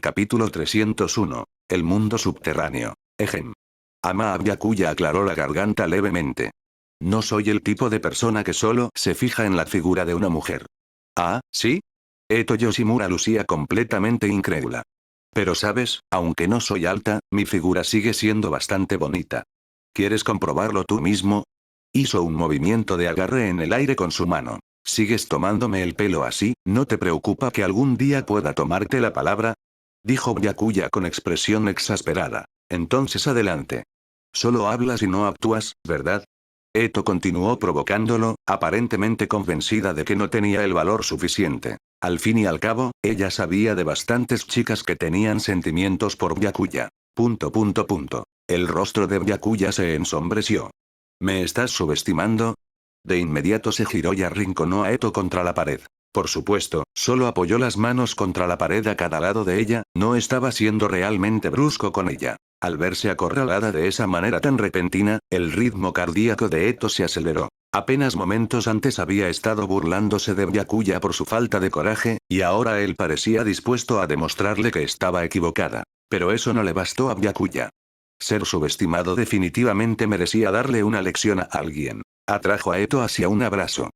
Capítulo 301. El mundo subterráneo. Ejem. Ama Byakuya aclaró la garganta levemente. No soy el tipo de persona que solo se fija en la figura de una mujer. ¿Ah, sí? Eto Yoshimura lucía completamente incrédula. Pero sabes, aunque no soy alta, mi figura sigue siendo bastante bonita. ¿Quieres comprobarlo tú mismo? Hizo un movimiento de agarre en el aire con su mano. ¿Sigues tomándome el pelo así? ¿No te preocupa que algún día pueda tomarte la palabra? Dijo Byakuya con expresión exasperada. Entonces adelante. Solo hablas y no actúas, ¿verdad? Eto continuó provocándolo, aparentemente convencida de que no tenía el valor suficiente. Al fin y al cabo, ella sabía de bastantes chicas que tenían sentimientos por Byakuya. El rostro de Byakuya se ensombreció. ¿Me estás subestimando? De inmediato se giró y arrinconó a Eto contra la pared. Por supuesto, solo apoyó las manos contra la pared a cada lado de ella, no estaba siendo realmente brusco con ella. Al verse acorralada de esa manera tan repentina, el ritmo cardíaco de Eto se aceleró. Apenas momentos antes había estado burlándose de Byakuya por su falta de coraje, y ahora él parecía dispuesto a demostrarle que estaba equivocada. Pero eso no le bastó a Byakuya. Ser subestimado definitivamente merecía darle una lección a alguien. Atrajo a Eto hacia un abrazo.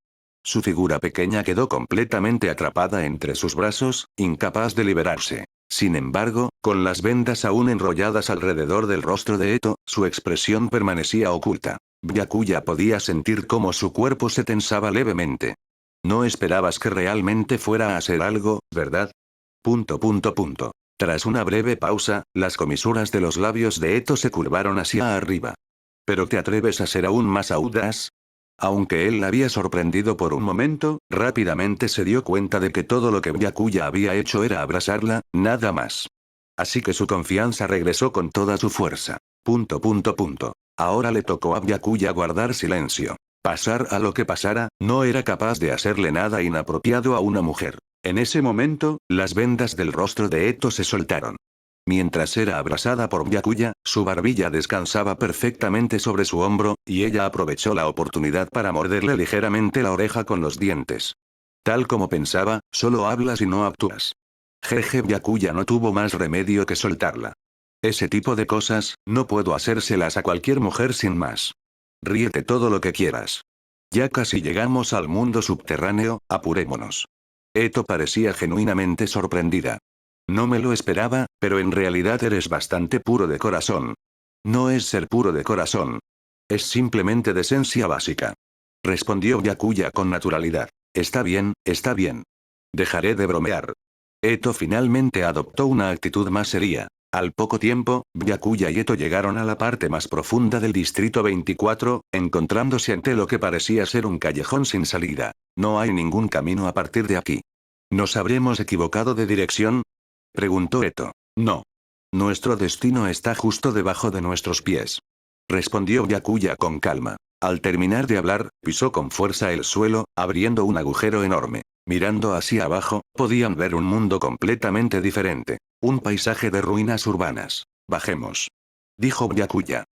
Su figura pequeña quedó completamente atrapada entre sus brazos, incapaz de liberarse. Sin embargo, con las vendas aún enrolladas alrededor del rostro de Eto, su expresión permanecía oculta. Byakuya podía sentir cómo su cuerpo se tensaba levemente. No esperabas que realmente fuera a hacer algo, ¿verdad? Tras una breve pausa, las comisuras de los labios de Eto se curvaron hacia arriba. ¿Pero te atreves a ser aún más audaz? Aunque él la había sorprendido por un momento, rápidamente se dio cuenta de que todo lo que Byakuya había hecho era abrazarla, nada más. Así que su confianza regresó con toda su fuerza. Ahora le tocó a Byakuya guardar silencio. Pasar a lo que pasara, no era capaz de hacerle nada inapropiado a una mujer. En ese momento, las vendas del rostro de Eto se soltaron. Mientras era abrazada por Byakuya, su barbilla descansaba perfectamente sobre su hombro, y ella aprovechó la oportunidad para morderle ligeramente la oreja con los dientes. Tal como pensaba, solo hablas y no actúas. Jeje, Byakuya no tuvo más remedio que soltarla. Ese tipo de cosas, no puedo hacérselas a cualquier mujer sin más. Ríete todo lo que quieras. Ya casi llegamos al mundo subterráneo, apurémonos. Eto parecía genuinamente sorprendida. No me lo esperaba, pero en realidad eres bastante puro de corazón. No es ser puro de corazón. Es simplemente decencia básica. Respondió Byakuya con naturalidad. Está bien, está bien. Dejaré de bromear. Eto finalmente adoptó una actitud más seria. Al poco tiempo, Byakuya y Eto llegaron a la parte más profunda del distrito 24, encontrándose ante lo que parecía ser un callejón sin salida. No hay ningún camino a partir de aquí. ¿Nos habremos equivocado de dirección? Preguntó Eto. No. Nuestro destino está justo debajo de nuestros pies. Respondió Byakuya con calma. Al terminar de hablar, pisó con fuerza el suelo, abriendo un agujero enorme. Mirando hacia abajo, podían ver un mundo completamente diferente. Un paisaje de ruinas urbanas. Bajemos. Dijo Byakuya.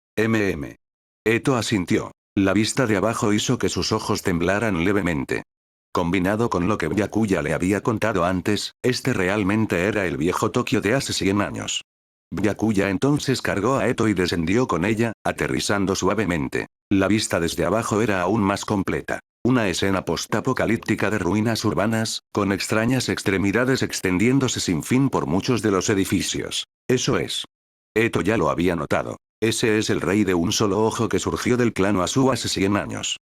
Eto asintió. La vista de abajo hizo que sus ojos temblaran levemente. Combinado con lo que Byakuya le había contado antes, este realmente era el viejo Tokio de hace 100 años. Byakuya entonces cargó a Eto y descendió con ella, aterrizando suavemente. La vista desde abajo era aún más completa. Una escena postapocalíptica de ruinas urbanas, con extrañas extremidades extendiéndose sin fin por muchos de los edificios. Eso es. Eto ya lo había notado. Ese es el rey de un solo ojo que surgió del clan Asu hace 100 años.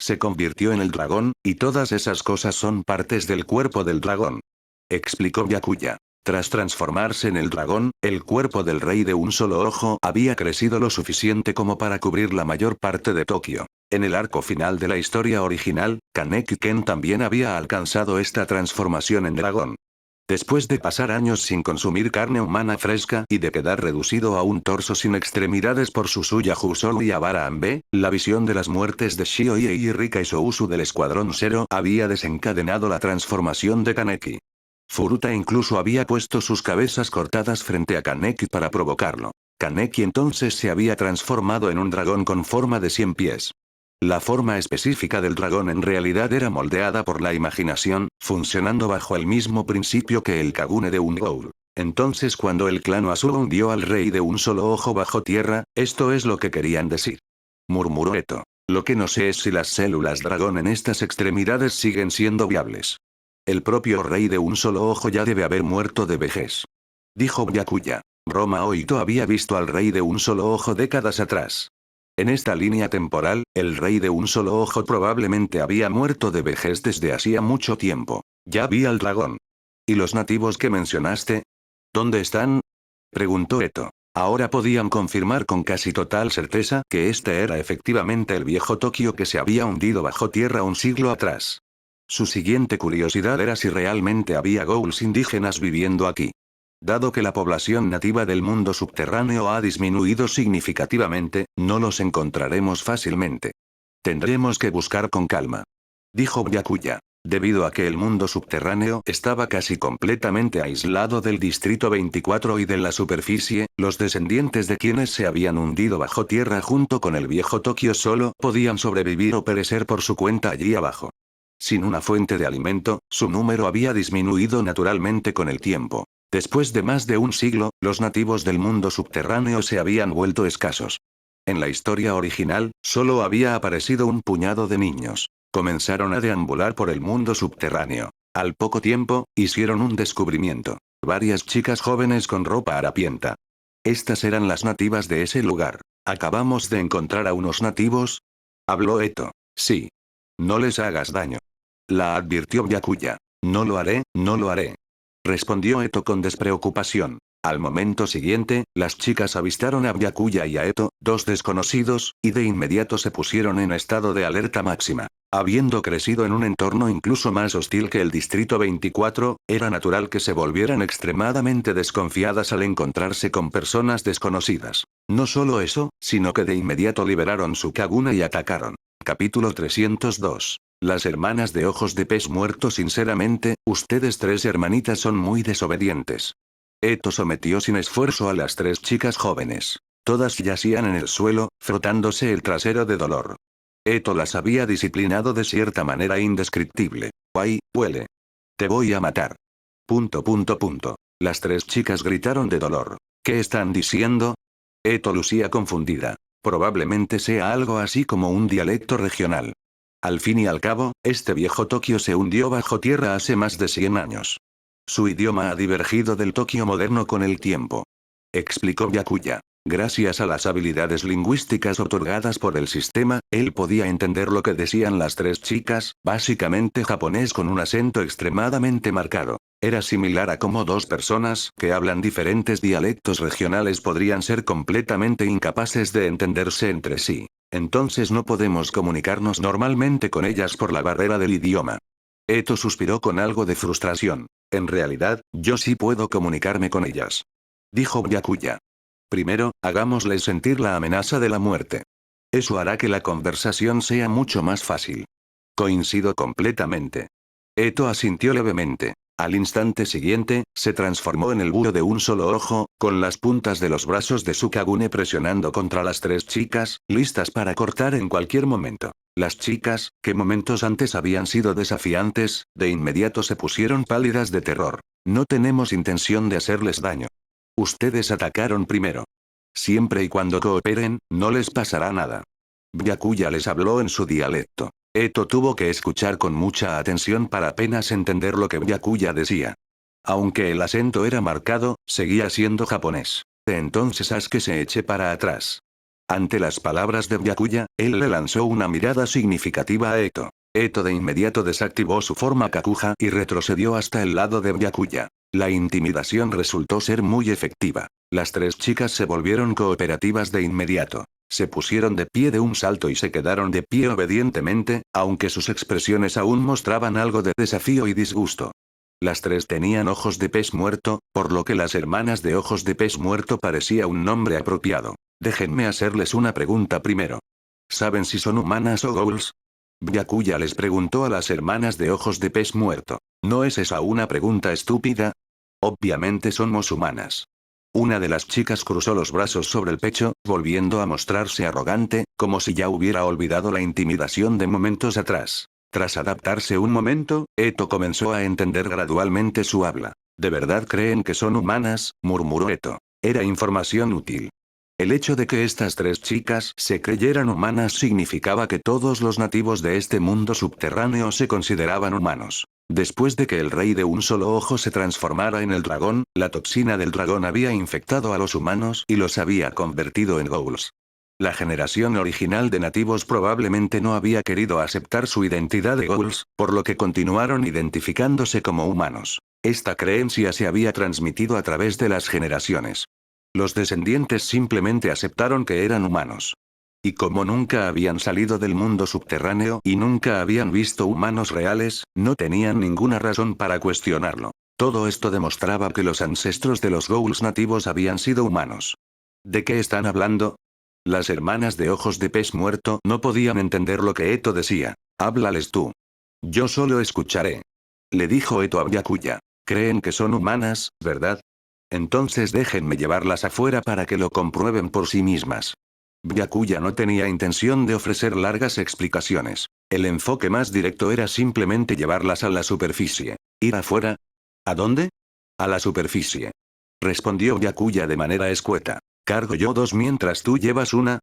Se convirtió en el dragón, y todas esas cosas son partes del cuerpo del dragón. Explicó Byakuya. Tras transformarse en el dragón, el cuerpo del rey de un solo ojo había crecido lo suficiente como para cubrir la mayor parte de Tokio. En el arco final de la historia original, Kaneki Ken también había alcanzado esta transformación en dragón. Después de pasar años sin consumir carne humana fresca y de quedar reducido a un torso sin extremidades por Susuya Husolu y Abara Ambe, la visión de las muertes de Shioie y Rika Isousu del Escuadrón Zero había desencadenado la transformación de Kaneki. Furuta incluso había puesto sus cabezas cortadas frente a Kaneki para provocarlo. Kaneki entonces se había transformado en un dragón con forma de 100 pies. La forma específica del dragón en realidad era moldeada por la imaginación, funcionando bajo el mismo principio que el Kagune de un Ghoul. Entonces cuando el clan Azul hundió al rey de un solo ojo bajo tierra, esto es lo que querían decir. Murmuró Eto. Lo que no sé es si las células dragón en estas extremidades siguen siendo viables. El propio rey de un solo ojo ya debe haber muerto de vejez. Dijo Byakuya. Roma Oito había visto al rey de un solo ojo décadas atrás. En esta línea temporal, el rey de un solo ojo probablemente había muerto de vejez desde hacía mucho tiempo. Ya vi al dragón. ¿Y los nativos que mencionaste? ¿Dónde están? Preguntó Eto. Ahora podían confirmar con casi total certeza que este era efectivamente el viejo Tokio que se había hundido bajo tierra un siglo atrás. Su siguiente curiosidad era si realmente había ghouls indígenas viviendo aquí. Dado que la población nativa del mundo subterráneo ha disminuido significativamente, no los encontraremos fácilmente. Tendremos que buscar con calma. Dijo Byakuya. Debido a que el mundo subterráneo estaba casi completamente aislado del Distrito 24 y de la superficie, los descendientes de quienes se habían hundido bajo tierra junto con el viejo Tokio solo podían sobrevivir o perecer por su cuenta allí abajo. Sin una fuente de alimento, su número había disminuido naturalmente con el tiempo. Después de más de un siglo, los nativos del mundo subterráneo se habían vuelto escasos. En la historia original, solo había aparecido un puñado de niños. Comenzaron a deambular por el mundo subterráneo. Al poco tiempo, hicieron un descubrimiento. Varias chicas jóvenes con ropa harapienta. Estas eran las nativas de ese lugar. ¿Acabamos de encontrar a unos nativos? Habló Eto. Sí. No les hagas daño. La advirtió Byakuya. No lo haré, no lo haré. Respondió Eto con despreocupación. Al momento siguiente, las chicas avistaron a Byakuya y a Eto, dos desconocidos, y de inmediato se pusieron en estado de alerta máxima. Habiendo crecido en un entorno incluso más hostil que el Distrito 24, era natural que se volvieran extremadamente desconfiadas al encontrarse con personas desconocidas. No solo eso, sino que de inmediato liberaron su Kaguna y atacaron. Capítulo 302. Las hermanas de ojos de pez muerto. Sinceramente, ustedes tres hermanitas son muy desobedientes. Eto sometió sin esfuerzo a las tres chicas jóvenes. Todas yacían en el suelo, frotándose el trasero de dolor. Eto las había disciplinado de cierta manera indescriptible. ¡Ay, huele! Te voy a matar. Las tres chicas gritaron de dolor. ¿Qué están diciendo? Eto lucía confundida. Probablemente sea algo así como un dialecto regional. Al fin y al cabo, este viejo Tokio se hundió bajo tierra hace más de 100 años. Su idioma ha divergido del Tokio moderno con el tiempo. Explicó Byakuya. Gracias a las habilidades lingüísticas otorgadas por el sistema, él podía entender lo que decían las tres chicas, básicamente japonés con un acento extremadamente marcado. Era similar a cómo dos personas que hablan diferentes dialectos regionales podrían ser completamente incapaces de entenderse entre sí. Entonces no podemos comunicarnos normalmente con ellas por la barrera del idioma. Eto suspiró con algo de frustración. En realidad, yo sí puedo comunicarme con ellas. Dijo Byakuya. Primero, hagámosles sentir la amenaza de la muerte. Eso hará que la conversación sea mucho más fácil. Coincido completamente. Eto asintió levemente. Al instante siguiente, se transformó en el búho de un solo ojo, con las puntas de los brazos de su Kagune presionando contra las tres chicas, listas para cortar en cualquier momento. Las chicas, que momentos antes habían sido desafiantes, de inmediato se pusieron pálidas de terror. No tenemos intención de hacerles daño. Ustedes atacaron primero. Siempre y cuando cooperen, no les pasará nada. Byakuya les habló en su dialecto. Eto tuvo que escuchar con mucha atención para apenas entender lo que Byakuya decía. Aunque el acento era marcado, seguía siendo japonés. Entonces haz que se eche para atrás. Ante las palabras de Byakuya, él le lanzó una mirada significativa a Eto. Eto de inmediato desactivó su forma Kakuja y retrocedió hasta el lado de Byakuya. La intimidación resultó ser muy efectiva. Las tres chicas se volvieron cooperativas de inmediato. Se pusieron de pie de un salto y se quedaron de pie obedientemente, aunque sus expresiones aún mostraban algo de desafío y disgusto. Las tres tenían ojos de pez muerto, por lo que las hermanas de ojos de pez muerto parecía un nombre apropiado. Déjenme hacerles una pregunta primero. ¿Saben si son humanas o ghouls? Byakuya les preguntó a las hermanas de ojos de pez muerto. ¿No es esa una pregunta estúpida? Obviamente somos humanas. Una de las chicas cruzó los brazos sobre el pecho, volviendo a mostrarse arrogante, como si ya hubiera olvidado la intimidación de momentos atrás. Tras adaptarse un momento, Eto comenzó a entender gradualmente su habla. ¿De verdad creen que son humanas?, murmuró Eto. Era información útil. El hecho de que estas tres chicas se creyeran humanas significaba que todos los nativos de este mundo subterráneo se consideraban humanos. Después de que el rey de un solo ojo se transformara en el dragón, la toxina del dragón había infectado a los humanos y los había convertido en ghouls. La generación original de nativos probablemente no había querido aceptar su identidad de ghouls, por lo que continuaron identificándose como humanos. Esta creencia se había transmitido a través de las generaciones. Los descendientes simplemente aceptaron que eran humanos. Y como nunca habían salido del mundo subterráneo y nunca habían visto humanos reales, no tenían ninguna razón para cuestionarlo. Todo esto demostraba que los ancestros de los ghouls nativos habían sido humanos. ¿De qué están hablando? Las hermanas de ojos de pez muerto no podían entender lo que Eto decía. Háblales tú. Yo solo escucharé. Le dijo Eto a Byakuya. Creen que son humanas, ¿verdad? Entonces déjenme llevarlas afuera para que lo comprueben por sí mismas. Byakuya no tenía intención de ofrecer largas explicaciones. El enfoque más directo era simplemente llevarlas a la superficie. ¿Ir afuera? ¿A dónde? A la superficie. Respondió Byakuya de manera escueta. ¿Cargo yo dos mientras tú llevas una?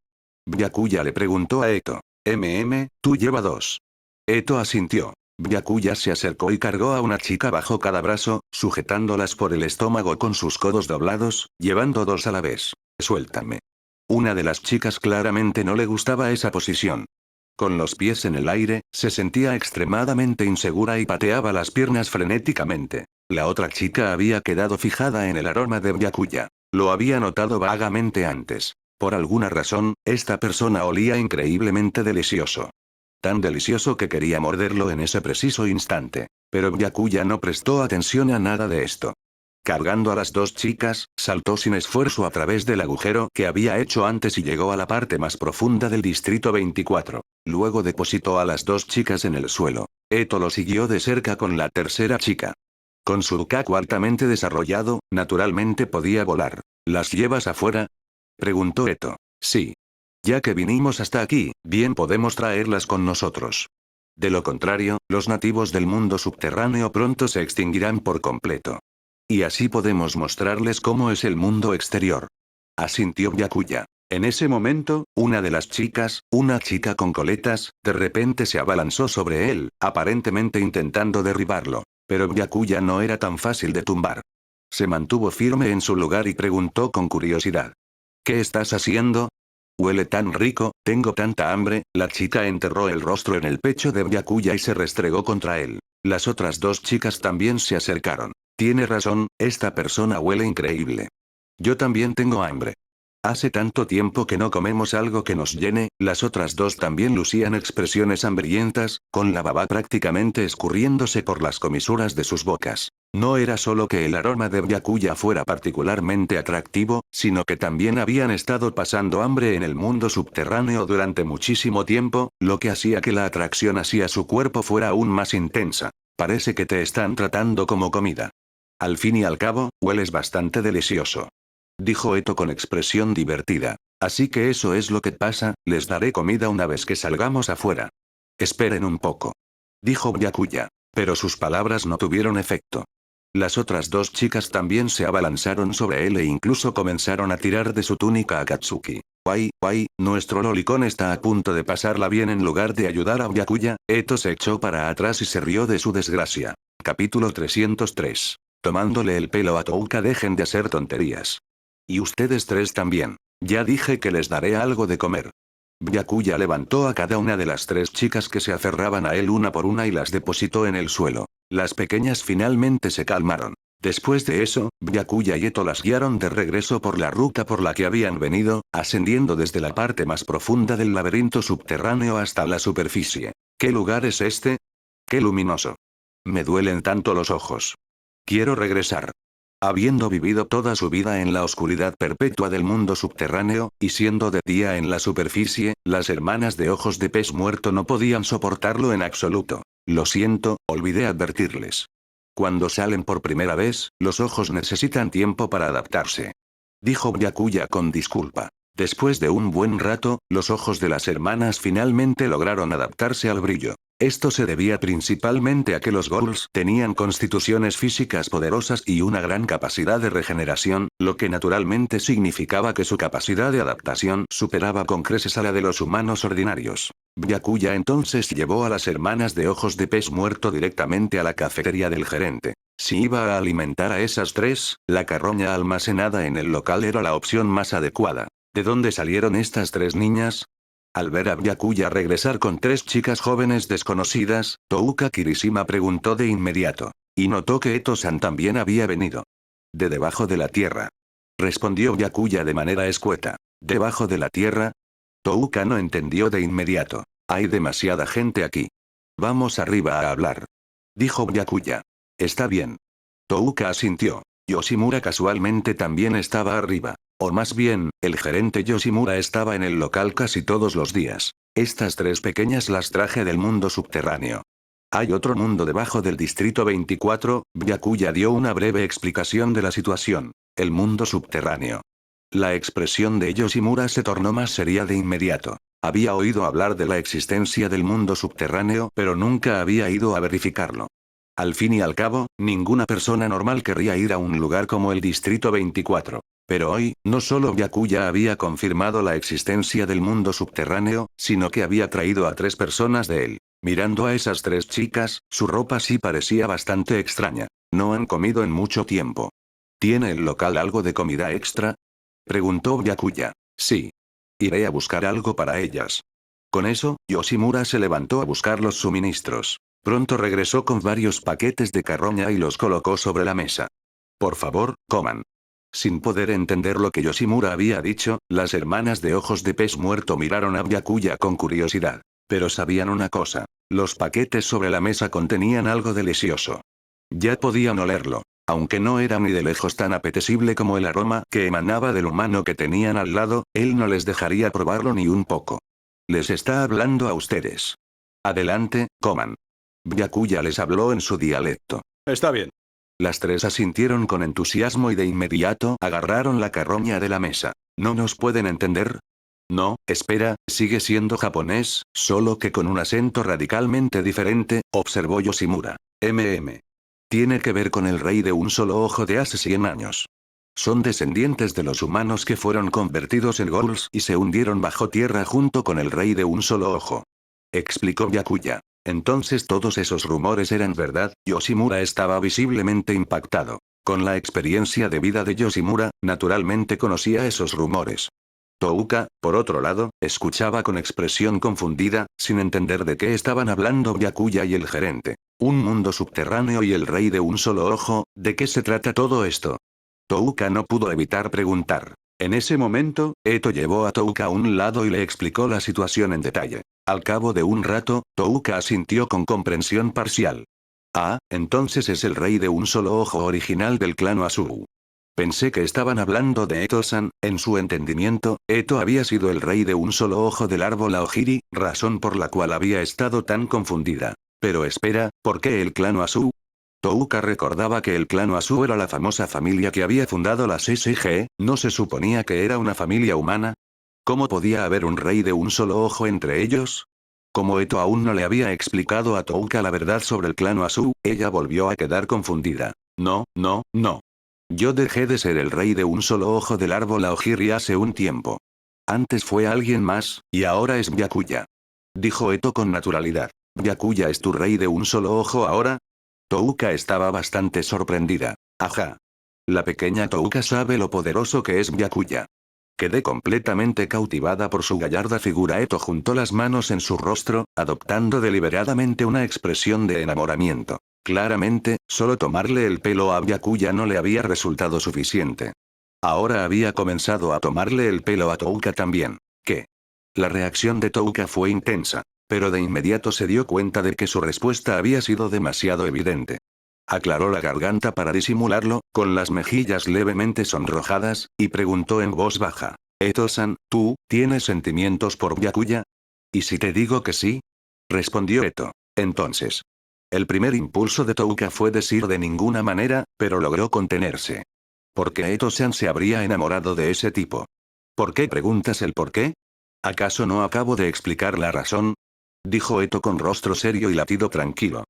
Byakuya le preguntó a Eto. Tú lleva dos. Eto asintió. Byakuya se acercó y cargó a una chica bajo cada brazo, sujetándolas por el estómago con sus codos doblados, llevando dos a la vez. Suéltame. Una de las chicas claramente no le gustaba esa posición. Con los pies en el aire, se sentía extremadamente insegura y pateaba las piernas frenéticamente. La otra chica había quedado fijada en el aroma de Byakuya. Lo había notado vagamente antes. Por alguna razón, esta persona olía increíblemente delicioso. Tan delicioso que quería morderlo en ese preciso instante. Pero Byakuya no prestó atención a nada de esto. Cargando a las dos chicas, saltó sin esfuerzo a través del agujero que había hecho antes y llegó a la parte más profunda del distrito 24. Luego depositó a las dos chicas en el suelo. Eto lo siguió de cerca con la tercera chica. Con su Rukaku altamente desarrollado, naturalmente podía volar. ¿Las llevas afuera? Preguntó Eto. Sí. Ya que vinimos hasta aquí, bien podemos traerlas con nosotros. De lo contrario, los nativos del mundo subterráneo pronto se extinguirán por completo. Y así podemos mostrarles cómo es el mundo exterior. Asintió Byakuya. En ese momento, una de las chicas, una chica con coletas, de repente se abalanzó sobre él, aparentemente intentando derribarlo. Pero Byakuya no era tan fácil de tumbar. Se mantuvo firme en su lugar y preguntó con curiosidad. ¿Qué estás haciendo? Huele tan rico, tengo tanta hambre. La chica enterró el rostro en el pecho de Byakuya y se restregó contra él. Las otras dos chicas también se acercaron. Tiene razón, esta persona huele increíble. Yo también tengo hambre. Hace tanto tiempo que no comemos algo que nos llene. Las otras dos también lucían expresiones hambrientas, con la baba prácticamente escurriéndose por las comisuras de sus bocas. No era solo que el aroma de Byakuya fuera particularmente atractivo, sino que también habían estado pasando hambre en el mundo subterráneo durante muchísimo tiempo, lo que hacía que la atracción hacia su cuerpo fuera aún más intensa. Parece que te están tratando como comida. Al fin y al cabo, hueles bastante delicioso. Dijo Eto con expresión divertida. Así que eso es lo que pasa, les daré comida una vez que salgamos afuera. Esperen un poco. Dijo Byakuya. Pero sus palabras no tuvieron efecto. Las otras dos chicas también se abalanzaron sobre él e incluso comenzaron a tirar de su túnica a Katsuki. Nuestro lolicón está a punto de pasarla bien en lugar de ayudar a Byakuya. Eto se echó para atrás y se rió de su desgracia. Capítulo 303. Tomándole el pelo a Touka. Dejen de hacer tonterías. Y ustedes tres también. Ya dije que les daré algo de comer. Byakuya levantó a cada una de las tres chicas que se aferraban a él una por una y las depositó en el suelo. Las pequeñas finalmente se calmaron. Después de eso, Byakuya y Eto las guiaron de regreso por la ruta por la que habían venido, ascendiendo desde la parte más profunda del laberinto subterráneo hasta la superficie. ¿Qué lugar es este? ¡Qué luminoso! Me duelen tanto los ojos. Quiero regresar. Habiendo vivido toda su vida en la oscuridad perpetua del mundo subterráneo, y siendo de día en la superficie, las hermanas de ojos de pez muerto no podían soportarlo en absoluto. Lo siento, olvidé advertirles. Cuando salen por primera vez, los ojos necesitan tiempo para adaptarse. Dijo Byakuya con disculpa. Después de un buen rato, los ojos de las hermanas finalmente lograron adaptarse al brillo. Esto se debía principalmente a que los ghouls tenían constituciones físicas poderosas y una gran capacidad de regeneración, lo que naturalmente significaba que su capacidad de adaptación superaba con creces a la de los humanos ordinarios. Byakuya entonces llevó a las hermanas de ojos de pez muerto directamente a la cafetería del gerente. Si iba a alimentar a esas tres, la carroña almacenada en el local era la opción más adecuada. ¿De dónde salieron estas tres niñas? Al ver a Byakuya regresar con tres chicas jóvenes desconocidas, Touka Kirishima preguntó de inmediato. Y notó que Eto-san también había venido. De debajo de la tierra. Respondió Byakuya de manera escueta. ¿Debajo de la tierra? Touka no entendió de inmediato. Hay demasiada gente aquí. Vamos arriba a hablar. Dijo Byakuya. Está bien. Touka asintió. Yoshimura casualmente también estaba arriba. O más bien, el gerente Yoshimura estaba en el local casi todos los días. Estas tres pequeñas las traje del mundo subterráneo. Hay otro mundo debajo del distrito 24, Byakuya dio una breve explicación de la situación. El mundo subterráneo. La expresión de Yoshimura se tornó más seria de inmediato. Había oído hablar de la existencia del mundo subterráneo, pero nunca había ido a verificarlo. Al fin y al cabo, ninguna persona normal querría ir a un lugar como el distrito 24. Pero hoy, no solo Byakuya había confirmado la existencia del mundo subterráneo, sino que había traído a tres personas de él. Mirando a esas tres chicas, su ropa sí parecía bastante extraña. No han comido en mucho tiempo. ¿Tiene el local algo de comida extra? Preguntó Byakuya. Sí. Iré a buscar algo para ellas. Con eso, Yoshimura se levantó a buscar los suministros. Pronto regresó con varios paquetes de carroña y los colocó sobre la mesa. Por favor, coman. Sin poder entender lo que Yoshimura había dicho, las hermanas de ojos de pez muerto miraron a Byakuya con curiosidad. Pero sabían una cosa. Los paquetes sobre la mesa contenían algo delicioso. Ya podían olerlo. Aunque no era ni de lejos tan apetecible como el aroma que emanaba del humano que tenían al lado, él no les dejaría probarlo ni un poco. Les está hablando a ustedes. Adelante, coman. Byakuya les habló en su dialecto. Está bien. Las tres asintieron con entusiasmo y de inmediato agarraron la carroña de la mesa. ¿No nos pueden entender? No, espera, sigue siendo japonés, solo que con un acento radicalmente diferente, observó Yoshimura. Tiene que ver con el rey de un solo ojo de hace 100 años. Son descendientes de los humanos que fueron convertidos en ghouls y se hundieron bajo tierra junto con el rey de un solo ojo. Explicó Byakuya. Entonces todos esos rumores eran verdad. Yoshimura estaba visiblemente impactado. Con la experiencia de vida de Yoshimura, naturalmente conocía esos rumores. Touka, por otro lado, escuchaba con expresión confundida, sin entender de qué estaban hablando Byakuya y el gerente. Un mundo subterráneo y el rey de un solo ojo, ¿de qué se trata todo esto? Touka no pudo evitar preguntar. En ese momento, Eto llevó a Touka a un lado y le explicó la situación en detalle. Al cabo de un rato, Touka asintió con comprensión parcial. Ah, entonces es el rey de un solo ojo original del clan Asuu. Pensé que estaban hablando de Eto-san. En su entendimiento, Eto había sido el rey de un solo ojo del árbol Aogiri, razón por la cual había estado tan confundida. Pero espera, ¿por qué el clan Asuu? Touka recordaba que el clan Asuu era la famosa familia que había fundado la SSG, ¿no se suponía que era una familia humana? ¿Cómo podía haber un rey de un solo ojo entre ellos? Como Eto aún no le había explicado a Touka la verdad sobre el clan Asuu, ella volvió a quedar confundida. No. Yo dejé de ser el rey de un solo ojo del árbol Aogiri hace un tiempo. Antes fue alguien más, y ahora es Byakuya. Dijo Eto con naturalidad. ¿Byakuya es tu rey de un solo ojo ahora? Touka estaba bastante sorprendida. Ajá. La pequeña Touka sabe lo poderoso que es Byakuya. Quedé completamente cautivada por su gallarda figura. Eto juntó las manos en su rostro, adoptando deliberadamente una expresión de enamoramiento. Claramente, solo tomarle el pelo a Byakuya no le había resultado suficiente. Ahora había comenzado a tomarle el pelo a Touka también. ¿Qué? La reacción de Touka fue intensa, pero de inmediato se dio cuenta de que su respuesta había sido demasiado evidente. Aclaró la garganta para disimularlo, con las mejillas levemente sonrojadas, y preguntó en voz baja. Eto-san, ¿tú, tienes sentimientos por Byakuya? ¿Y si te digo que sí? Respondió Eto. Entonces. El primer impulso de Touka fue decir de ninguna manera, pero logró contenerse. ¿Por qué Eto-san se habría enamorado de ese tipo? ¿Por qué preguntas el por qué? ¿Acaso no acabo de explicar la razón? dijo Eto con rostro serio y latido tranquilo.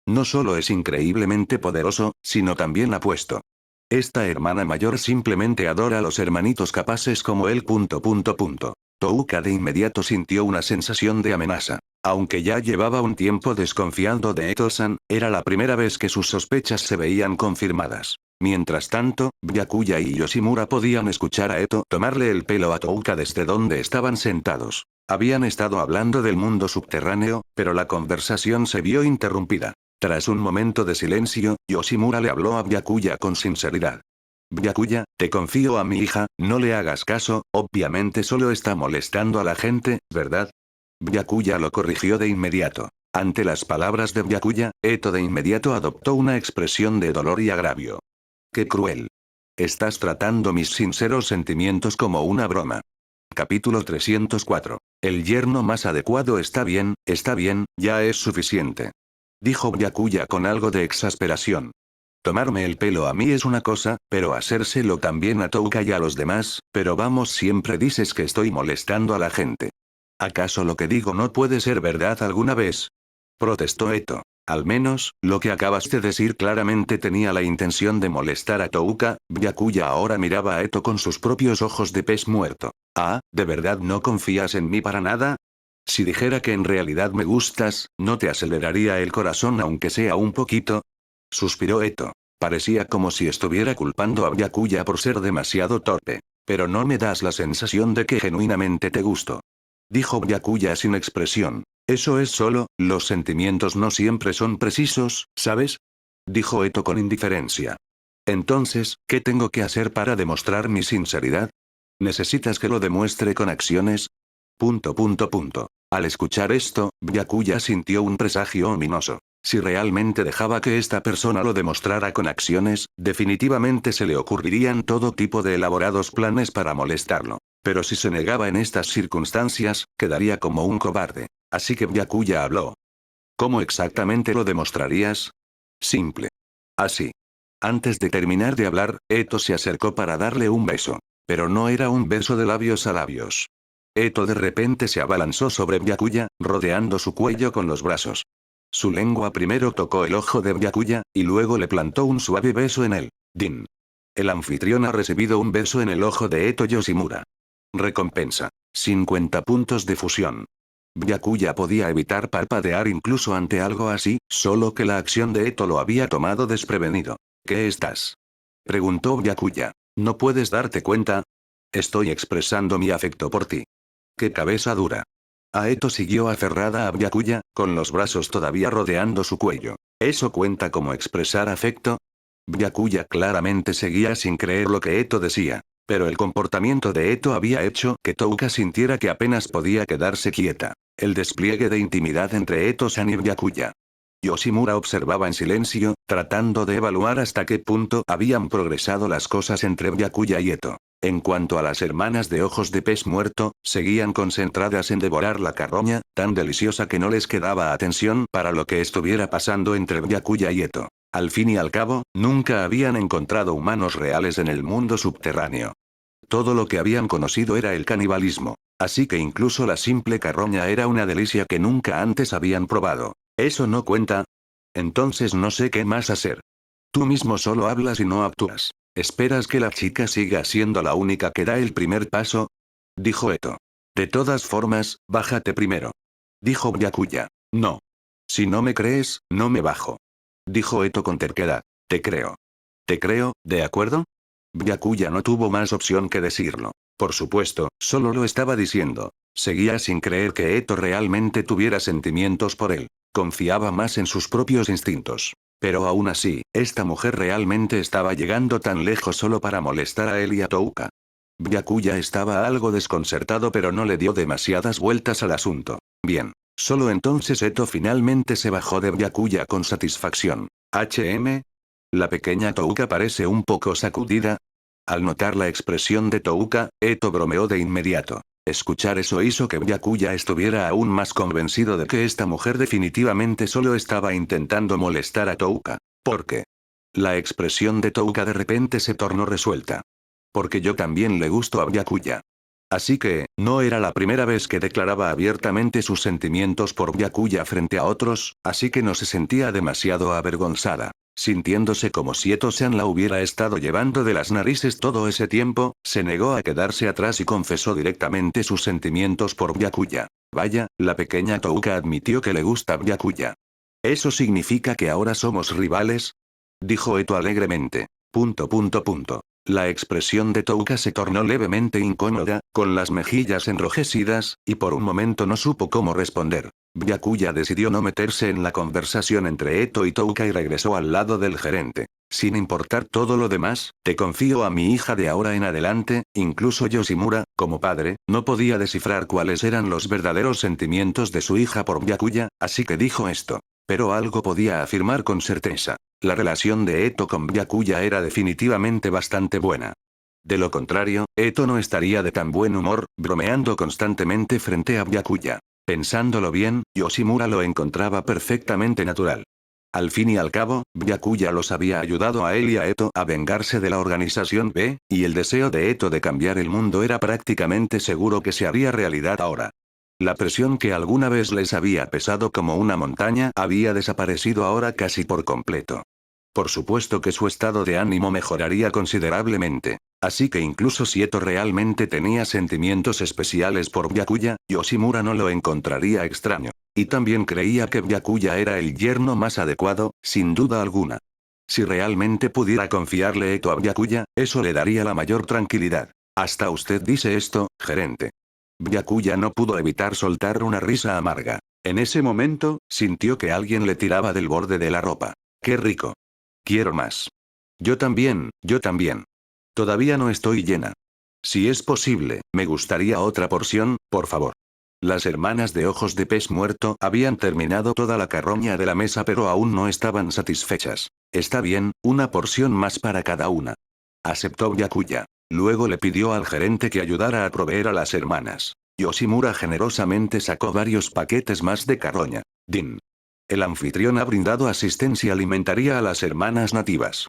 No solo es increíblemente poderoso, sino también apuesto. Esta hermana mayor simplemente adora a los hermanitos capaces como él. Touka de inmediato sintió una sensación de amenaza. Aunque ya llevaba un tiempo desconfiando de Eto-san, era la primera vez que sus sospechas se veían confirmadas. Mientras tanto, Byakuya y Yoshimura podían escuchar a Eto tomarle el pelo a Touka desde donde estaban sentados. Habían estado hablando del mundo subterráneo, pero la conversación se vio interrumpida. Tras un momento de silencio, Yoshimura le habló a Byakuya con sinceridad. Byakuya, te confío a mi hija, no le hagas caso, obviamente solo está molestando a la gente, ¿verdad? Byakuya lo corrigió de inmediato. Ante las palabras de Byakuya, Eto de inmediato adoptó una expresión de dolor y agravio. ¡Qué cruel! Estás tratando mis sinceros sentimientos como una broma. Capítulo 304. El yerno más adecuado. Está bien, ya es suficiente. Dijo Byakuya con algo de exasperación. Tomarme el pelo a mí es una cosa, pero hacérselo también a Touka y a los demás, pero vamos, siempre dices que estoy molestando a la gente. ¿Acaso lo que digo no puede ser verdad alguna vez? Protestó Eto. Al menos, lo que acabas de decir claramente tenía la intención de molestar a Touka. Byakuya ahora miraba a Eto con sus propios ojos de pez muerto. Ah, ¿de verdad no confías en mí para nada? Si dijera que en realidad me gustas, ¿no te aceleraría el corazón aunque sea un poquito? Suspiró Eto. Parecía como si estuviera culpando a Byakuya por ser demasiado torpe. Pero no me das la sensación de que genuinamente te gusto. Dijo Byakuya sin expresión. Eso es solo, los sentimientos no siempre son precisos, ¿sabes? Dijo Eto con indiferencia. Entonces, ¿qué tengo que hacer para demostrar mi sinceridad? ¿Necesitas que lo demuestre con acciones? Al escuchar esto, Byakuya sintió un presagio ominoso. Si realmente dejaba que esta persona lo demostrara con acciones, definitivamente se le ocurrirían todo tipo de elaborados planes para molestarlo. Pero si se negaba en estas circunstancias, quedaría como un cobarde. Así que Byakuya habló. ¿Cómo exactamente lo demostrarías? Simple. Así. Antes de terminar de hablar, Eto se acercó para darle un beso. Pero no era un beso de labios a labios. Eto de repente se abalanzó sobre Byakuya, rodeando su cuello con los brazos. Su lengua primero tocó el ojo de Byakuya, y luego le plantó un suave beso en él. Din. El anfitrión ha recibido un beso en el ojo de Eto Yoshimura. Recompensa. 50 puntos de fusión. Byakuya podía evitar parpadear incluso ante algo así, solo que la acción de Eto lo había tomado desprevenido. ¿Qué estás? Preguntó Byakuya. ¿No puedes darte cuenta? Estoy expresando mi afecto por ti. ¡Qué cabeza dura! Aeto siguió aferrada a Byakuya, con los brazos todavía rodeando su cuello. ¿Eso cuenta como expresar afecto? Byakuya claramente seguía sin creer lo que Eto decía. Pero el comportamiento de Eto había hecho que Touka sintiera que apenas podía quedarse quieta. El despliegue de intimidad entre Eto-san y Byakuya. Yoshimura observaba en silencio, tratando de evaluar hasta qué punto habían progresado las cosas entre Byakuya y Eto. En cuanto a las hermanas de ojos de pez muerto, seguían concentradas en devorar la carroña, tan deliciosa que no les quedaba atención para lo que estuviera pasando entre Byakuya y Eto. Al fin y al cabo, nunca habían encontrado humanos reales en el mundo subterráneo. Todo lo que habían conocido era el canibalismo. Así que incluso la simple carroña era una delicia que nunca antes habían probado. ¿Eso no cuenta? Entonces no sé qué más hacer. Tú mismo solo hablas y no actúas. ¿Esperas que la chica siga siendo la única que da el primer paso? Dijo Eto. De todas formas, bájate primero. Dijo Byakuya. No. Si no me crees, no me bajo. Dijo Eto con terquedad. Te creo. Te creo, ¿de acuerdo? Byakuya no tuvo más opción que decirlo. Por supuesto, solo lo estaba diciendo. Seguía sin creer que Eto realmente tuviera sentimientos por él. Confiaba más en sus propios instintos. Pero aún así, esta mujer realmente estaba llegando tan lejos solo para molestar a él y a Touka. Byakuya estaba algo desconcertado pero no le dio demasiadas vueltas al asunto. Bien. Solo entonces Eto finalmente se bajó de Byakuya con satisfacción. La pequeña Touka parece un poco sacudida. Al notar la expresión de Touka, Eto bromeó de inmediato. Escuchar eso hizo que Byakuya estuviera aún más convencido de que esta mujer definitivamente solo estaba intentando molestar a Touka. ¿Por qué? La expresión de Touka de repente se tornó resuelta. Porque yo también le gusto a Byakuya. Así que, no era la primera vez que declaraba abiertamente sus sentimientos por Byakuya frente a otros, así que no se sentía demasiado avergonzada. Sintiéndose como si Eto-san la hubiera estado llevando de las narices todo ese tiempo, se negó a quedarse atrás y confesó directamente sus sentimientos por Byakuya. Vaya, la pequeña Touka admitió que le gusta Byakuya. ¿Eso significa que ahora somos rivales? Dijo Eto alegremente. La expresión de Touka se tornó levemente incómoda, con las mejillas enrojecidas, y por un momento no supo cómo responder. Byakuya decidió no meterse en la conversación entre Eto y Touka y regresó al lado del gerente. Sin importar todo lo demás, te confío a mi hija de ahora en adelante. Incluso Yoshimura, como padre, no podía descifrar cuáles eran los verdaderos sentimientos de su hija por Byakuya, así que dijo esto. Pero algo podía afirmar con certeza. La relación de Eto con Byakuya era definitivamente bastante buena. De lo contrario, Eto no estaría de tan buen humor, bromeando constantemente frente a Byakuya. Pensándolo bien, Yoshimura lo encontraba perfectamente natural. Al fin y al cabo, Byakuya los había ayudado a él y a Eto a vengarse de la organización B, y el deseo de Eto de cambiar el mundo era prácticamente seguro que se haría realidad ahora. La presión que alguna vez les había pesado como una montaña había desaparecido ahora casi por completo. Por supuesto que su estado de ánimo mejoraría considerablemente. Así que incluso si Eto realmente tenía sentimientos especiales por Byakuya, Yoshimura no lo encontraría extraño. Y también creía que Byakuya era el yerno más adecuado, sin duda alguna. Si realmente pudiera confiarle Eto a Byakuya, eso le daría la mayor tranquilidad. Hasta usted dice esto, gerente. Byakuya no pudo evitar soltar una risa amarga. En ese momento, sintió que alguien le tiraba del borde de la ropa. ¡Qué rico! Quiero más. Yo también, yo también. Todavía no estoy llena. Si es posible, me gustaría otra porción, por favor. Las hermanas de ojos de pez muerto habían terminado toda la carroña de la mesa pero aún no estaban satisfechas. Está bien, una porción más para cada una. Aceptó Byakuya. Luego le pidió al gerente que ayudara a proveer a las hermanas. Yoshimura generosamente sacó varios paquetes más de carroña. Din. El anfitrión ha brindado asistencia alimentaria a las hermanas nativas.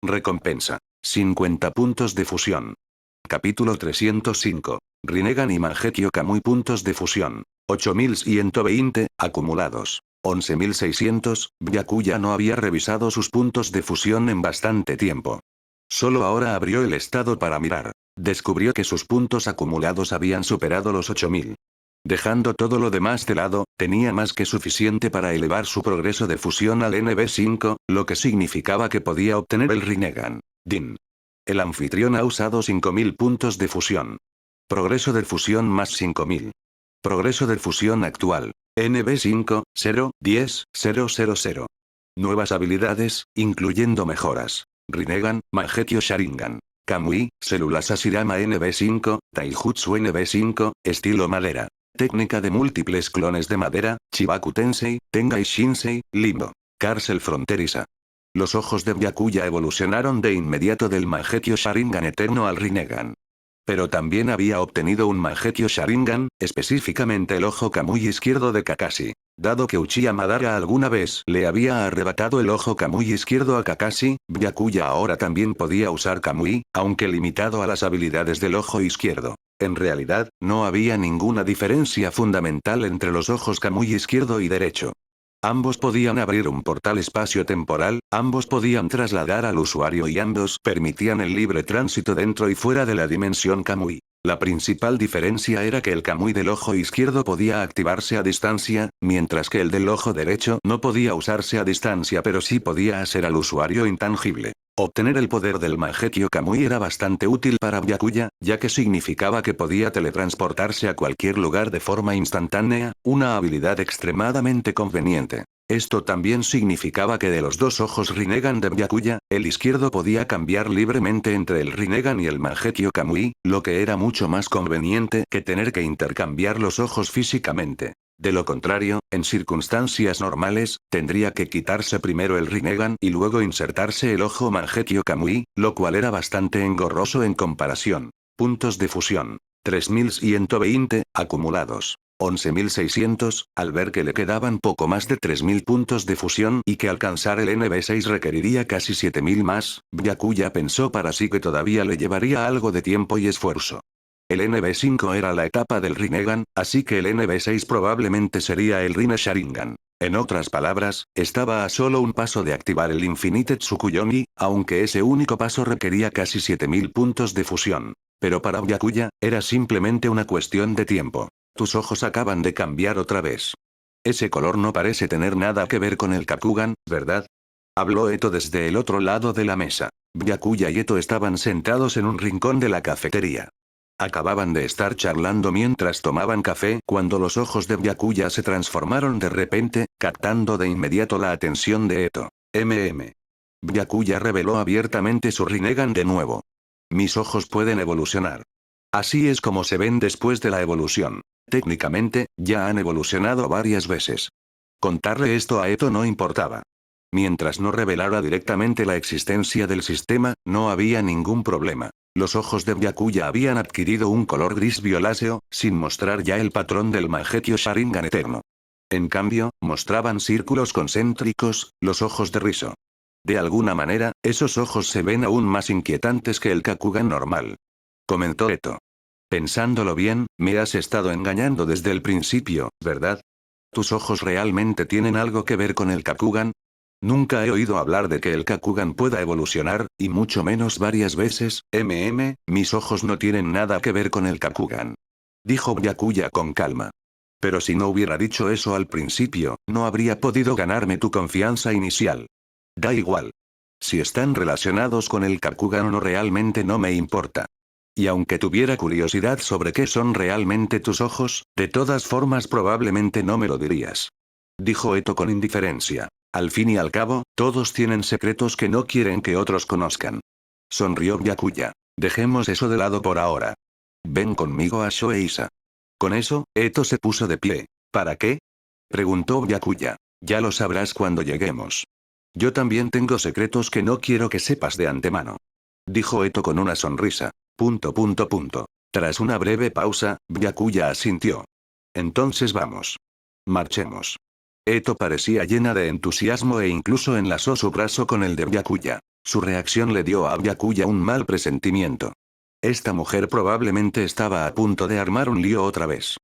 Recompensa. 50 puntos de fusión. Capítulo 305. Rinnegan y Mangekyo Kamui puntos de fusión. 8120, acumulados. 11600, Byakuya no había revisado sus puntos de fusión en bastante tiempo. Solo ahora abrió el estado para mirar. Descubrió que sus puntos acumulados habían superado los 8000. Dejando todo lo demás de lado, tenía más que suficiente para elevar su progreso de fusión al NB5, lo que significaba que podía obtener el Rinnegan. Din. El anfitrión ha usado 5000 puntos de fusión. Progreso de fusión más 5000. Progreso de fusión actual. NB5, 0, 10, 000. Nuevas habilidades, incluyendo mejoras. Rinnegan, Mangekyo Sharingan. Kamui, Células Hashirama NB5, Taijutsu NB5, estilo madera. Técnica de múltiples clones de madera, Chibaku Tensei, Tengai Shinsei, Limbo. Cárcel fronteriza. Los ojos de Byakuya evolucionaron de inmediato del Mangekyo Sharingan eterno al Rinnegan. Pero también había obtenido un Mangekyo Sharingan, específicamente el ojo Kamui izquierdo de Kakashi. Dado que Uchiha Madara alguna vez le había arrebatado el ojo Kamui izquierdo a Kakashi, Byakuya ahora también podía usar Kamui, aunque limitado a las habilidades del ojo izquierdo. En realidad, no había ninguna diferencia fundamental entre los ojos Kamui izquierdo y derecho. Ambos podían abrir un portal espacio-temporal, ambos podían trasladar al usuario y ambos permitían el libre tránsito dentro y fuera de la dimensión Kamui. La principal diferencia era que el Kamui del ojo izquierdo podía activarse a distancia, mientras que el del ojo derecho no podía usarse a distancia pero sí podía hacer al usuario intangible. Obtener el poder del Mangekyo Kamui era bastante útil para Byakuya, ya que significaba que podía teletransportarse a cualquier lugar de forma instantánea, una habilidad extremadamente conveniente. Esto también significaba que de los dos ojos Rinnegan de Byakuya, el izquierdo podía cambiar libremente entre el Rinnegan y el Mangekyo Kamui, lo que era mucho más conveniente que tener que intercambiar los ojos físicamente. De lo contrario, en circunstancias normales, tendría que quitarse primero el Rinnegan y luego insertarse el ojo Mangekyo Kamui, lo cual era bastante engorroso en comparación. Puntos de fusión. 3120, acumulados. 11600, al ver que le quedaban poco más de 3000 puntos de fusión y que alcanzar el NB6 requeriría casi 7000 más, Byakuya pensó para sí que todavía le llevaría algo de tiempo y esfuerzo. El NB5 era la etapa del Rinnegan, así que el NB6 probablemente sería el Rinne Sharingan. En otras palabras, estaba a solo un paso de activar el Infinite Tsukuyomi, aunque ese único paso requería casi 7000 puntos de fusión. Pero para Byakuya, era simplemente una cuestión de tiempo. Tus ojos acaban de cambiar otra vez. Ese color no parece tener nada que ver con el Kakugan, ¿verdad? Habló Eto desde el otro lado de la mesa. Byakuya y Eto estaban sentados en un rincón de la cafetería. Acababan de estar charlando mientras tomaban café cuando los ojos de Byakuya se transformaron de repente, captando de inmediato la atención de Eto. Byakuya reveló abiertamente su Rinnegan de nuevo. Mis ojos pueden evolucionar. Así es como se ven después de la evolución. Técnicamente, ya han evolucionado varias veces. Contarle esto a Eto no importaba. Mientras no revelara directamente la existencia del sistema, no había ningún problema. Los ojos de Byakuya habían adquirido un color gris violáceo, sin mostrar ya el patrón del Mangekyou Sharingan eterno. En cambio, mostraban círculos concéntricos, los ojos de Riso. De alguna manera, esos ojos se ven aún más inquietantes que el Kakugan normal. Comentó Eto. Pensándolo bien, me has estado engañando desde el principio, ¿verdad? ¿Tus ojos realmente tienen algo que ver con el Kakugan? Nunca he oído hablar de que el Kakugan pueda evolucionar, y mucho menos varias veces, mis ojos no tienen nada que ver con el Kakugan. Dijo Byakuya con calma. Pero si no hubiera dicho eso al principio, no habría podido ganarme tu confianza inicial. Da igual. Si están relacionados con el Kakugan o no realmente no me importa. Y aunque tuviera curiosidad sobre qué son realmente tus ojos, de todas formas probablemente no me lo dirías. Dijo Eto con indiferencia. Al fin y al cabo, todos tienen secretos que no quieren que otros conozcan. Sonrió Byakuya. Dejemos eso de lado por ahora. Ven conmigo a Shoeisa. Con eso, Eto se puso de pie. ¿Para qué? Preguntó Byakuya. Ya lo sabrás cuando lleguemos. Yo también tengo secretos que no quiero que sepas de antemano. Dijo Eto con una sonrisa. Tras una breve pausa, Byakuya asintió. Entonces vamos. Marchemos. Eto parecía llena de entusiasmo e incluso enlazó su brazo con el de Byakuya. Su reacción le dio a Byakuya un mal presentimiento. Esta mujer probablemente estaba a punto de armar un lío otra vez.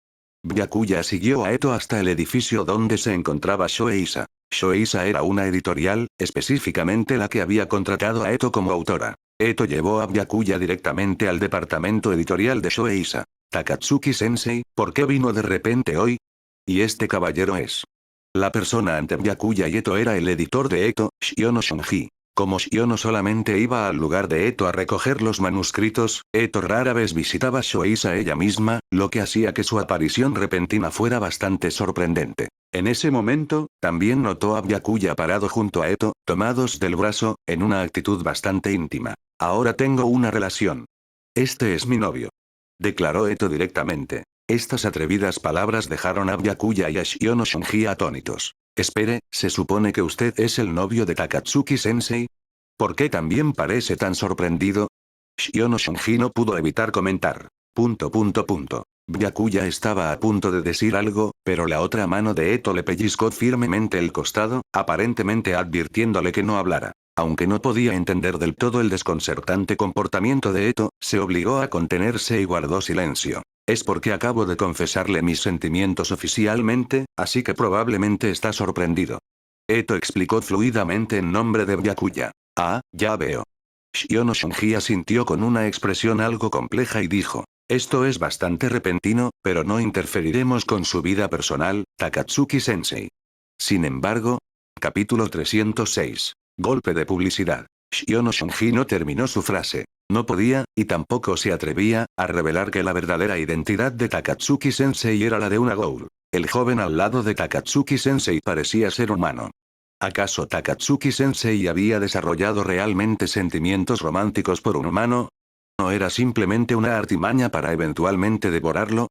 Byakuya siguió a Eto hasta el edificio donde se encontraba Shoeisa. Shoeisa era una editorial, específicamente la que había contratado a Eto como autora. Eto llevó a Byakuya directamente al departamento editorial de Shoeisa. Takatsuki-sensei, ¿por qué vino de repente hoy? Y este caballero es. La persona ante Byakuya y Eto era el editor de Eto, Shiono Shunji. Como Shiono solamente iba al lugar de Eto a recoger los manuscritos, Eto rara vez visitaba Shoeisa ella misma, lo que hacía que su aparición repentina fuera bastante sorprendente. En ese momento, también notó a Byakuya parado junto a Eto, tomados del brazo, en una actitud bastante íntima. Ahora tengo una relación. Este es mi novio. Declaró Eto directamente. Estas atrevidas palabras dejaron a Byakuya y a Shiono Shunji atónitos. Espere, ¿se supone que usted es el novio de Takatsuki-sensei? ¿Por qué también parece tan sorprendido? Shiono Shunji no pudo evitar comentar. Byakuya estaba a punto de decir algo, pero la otra mano de Eto le pellizcó firmemente el costado, aparentemente advirtiéndole que no hablara. Aunque no podía entender del todo el desconcertante comportamiento de Eto, se obligó a contenerse y guardó silencio. Es porque acabo de confesarle mis sentimientos oficialmente, así que probablemente está sorprendido. Eto explicó fluidamente en nombre de Byakuya. Ah, ya veo. Shiono Shunji asintió con una expresión algo compleja y dijo. Esto es bastante repentino, pero no interferiremos con su vida personal, Takatsuki-sensei. Sin embargo. Capítulo 306. Golpe de publicidad. Shiono Shunji no terminó su frase. No podía, y tampoco se atrevía, a revelar que la verdadera identidad de Takatsuki-sensei era la de una ghoul. El joven al lado de Takatsuki-sensei parecía ser humano. ¿Acaso Takatsuki-sensei había desarrollado realmente sentimientos románticos por un humano? ¿No era simplemente una artimaña para eventualmente devorarlo?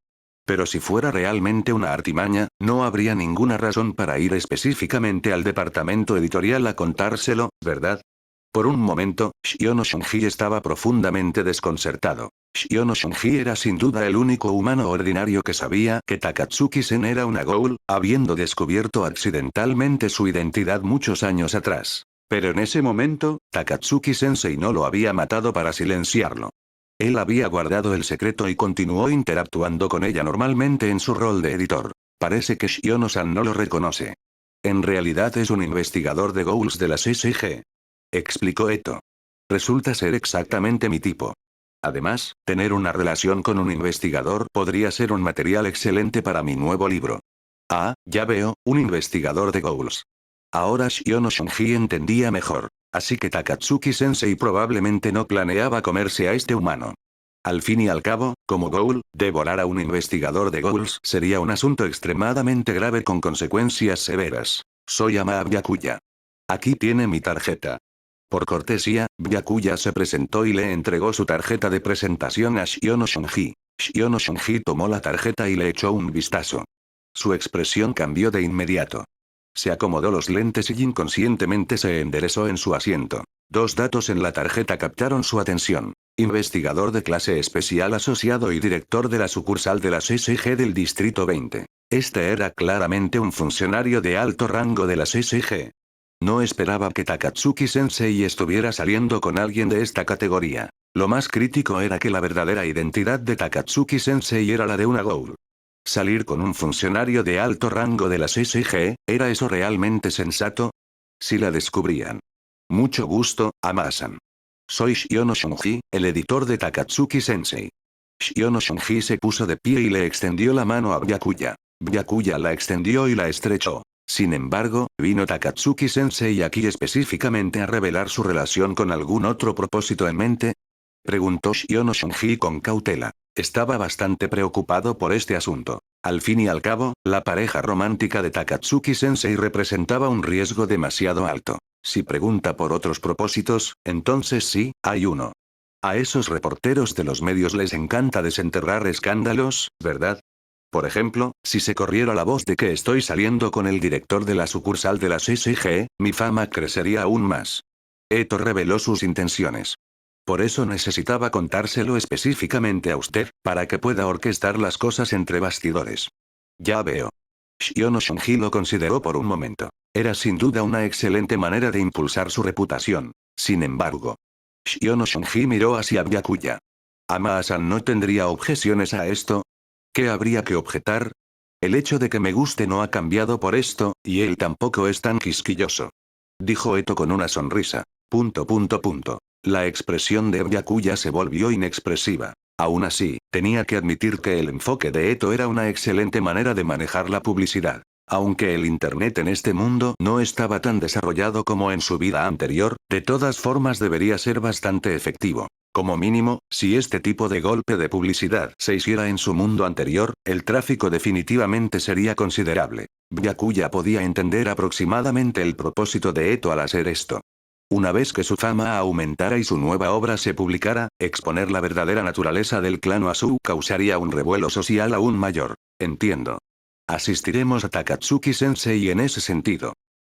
Pero si fuera realmente una artimaña, no habría ninguna razón para ir específicamente al departamento editorial a contárselo, ¿verdad? Por un momento, Shiono Shunji estaba profundamente desconcertado. Shiono Shunji era sin duda el único humano ordinario que sabía que Takatsuki-sen era una ghoul, habiendo descubierto accidentalmente su identidad muchos años atrás. Pero en ese momento, Takatsuki-sensei no lo había matado para silenciarlo. Él había guardado el secreto y continuó interactuando con ella normalmente en su rol de editor. Parece que Shiono-san no lo reconoce. En realidad es un investigador de Ghouls de la SSG. Explicó Eto. Resulta ser exactamente mi tipo. Además, tener una relación con un investigador podría ser un material excelente para mi nuevo libro. Ah, ya veo, un investigador de Ghouls. Ahora Shiono Shunji entendía mejor. Así que Takatsuki-sensei probablemente no planeaba comerse a este humano. Al fin y al cabo, como Ghoul, devorar a un investigador de Ghouls sería un asunto extremadamente grave con consecuencias severas. Soy Ama Byakuya. Aquí tiene mi tarjeta. Por cortesía, Byakuya se presentó y le entregó su tarjeta de presentación a Shiono Shunji. Shiono Shunji tomó la tarjeta y le echó un vistazo. Su expresión cambió de inmediato. Se acomodó los lentes y inconscientemente se enderezó en su asiento. Dos datos en la tarjeta captaron su atención. Investigador de clase especial asociado y director de la sucursal de la SSG del Distrito 20. Este era claramente un funcionario de alto rango de la SSG. No esperaba que Takatsuki-sensei estuviera saliendo con alguien de esta categoría. Lo más crítico era que la verdadera identidad de Takatsuki-sensei era la de una Ghoul. ¿Salir con un funcionario de alto rango de la SSG, era eso realmente sensato? Si la descubrían. Mucho gusto, Ama-san. Soy Shiono Shunji, el editor de Takatsuki-sensei. Shiono Shunji se puso de pie y le extendió la mano a Byakuya. Byakuya la extendió y la estrechó. Sin embargo, ¿vino Takatsuki-sensei aquí específicamente a revelar su relación con algún otro propósito en mente? Preguntó Shiono Shunji con cautela. Estaba bastante preocupado por este asunto. Al fin y al cabo, la pareja romántica de Takatsuki-sensei representaba un riesgo demasiado alto. Si pregunta por otros propósitos, entonces sí, hay uno. A esos reporteros de los medios les encanta desenterrar escándalos, ¿verdad? Por ejemplo, si se corriera la voz de que estoy saliendo con el director de la sucursal de la SSG, mi fama crecería aún más. Eto reveló sus intenciones. Por eso necesitaba contárselo específicamente a usted, para que pueda orquestar las cosas entre bastidores. Ya veo. Shiono Shunji lo consideró por un momento. Era sin duda una excelente manera de impulsar su reputación. Sin embargo, Shiono Shunji miró hacia Byakuya. ¿Ama-san no tendría objeciones a esto? ¿Qué habría que objetar? El hecho de que me guste no ha cambiado por esto, y él tampoco es tan quisquilloso. Dijo Eto con una sonrisa. La expresión de Byakuya se volvió inexpresiva. Aún así, tenía que admitir que el enfoque de Eto era una excelente manera de manejar la publicidad. Aunque el Internet en este mundo no estaba tan desarrollado como en su vida anterior, de todas formas debería ser bastante efectivo. Como mínimo, si este tipo de golpe de publicidad se hiciera en su mundo anterior, el tráfico definitivamente sería considerable. Byakuya podía entender aproximadamente el propósito de Eto al hacer esto. Una vez que su fama aumentara y su nueva obra se publicara, exponer la verdadera naturaleza del clan Oazu causaría un revuelo social aún mayor. Entiendo. Asistiremos a Takatsuki-sensei en ese sentido.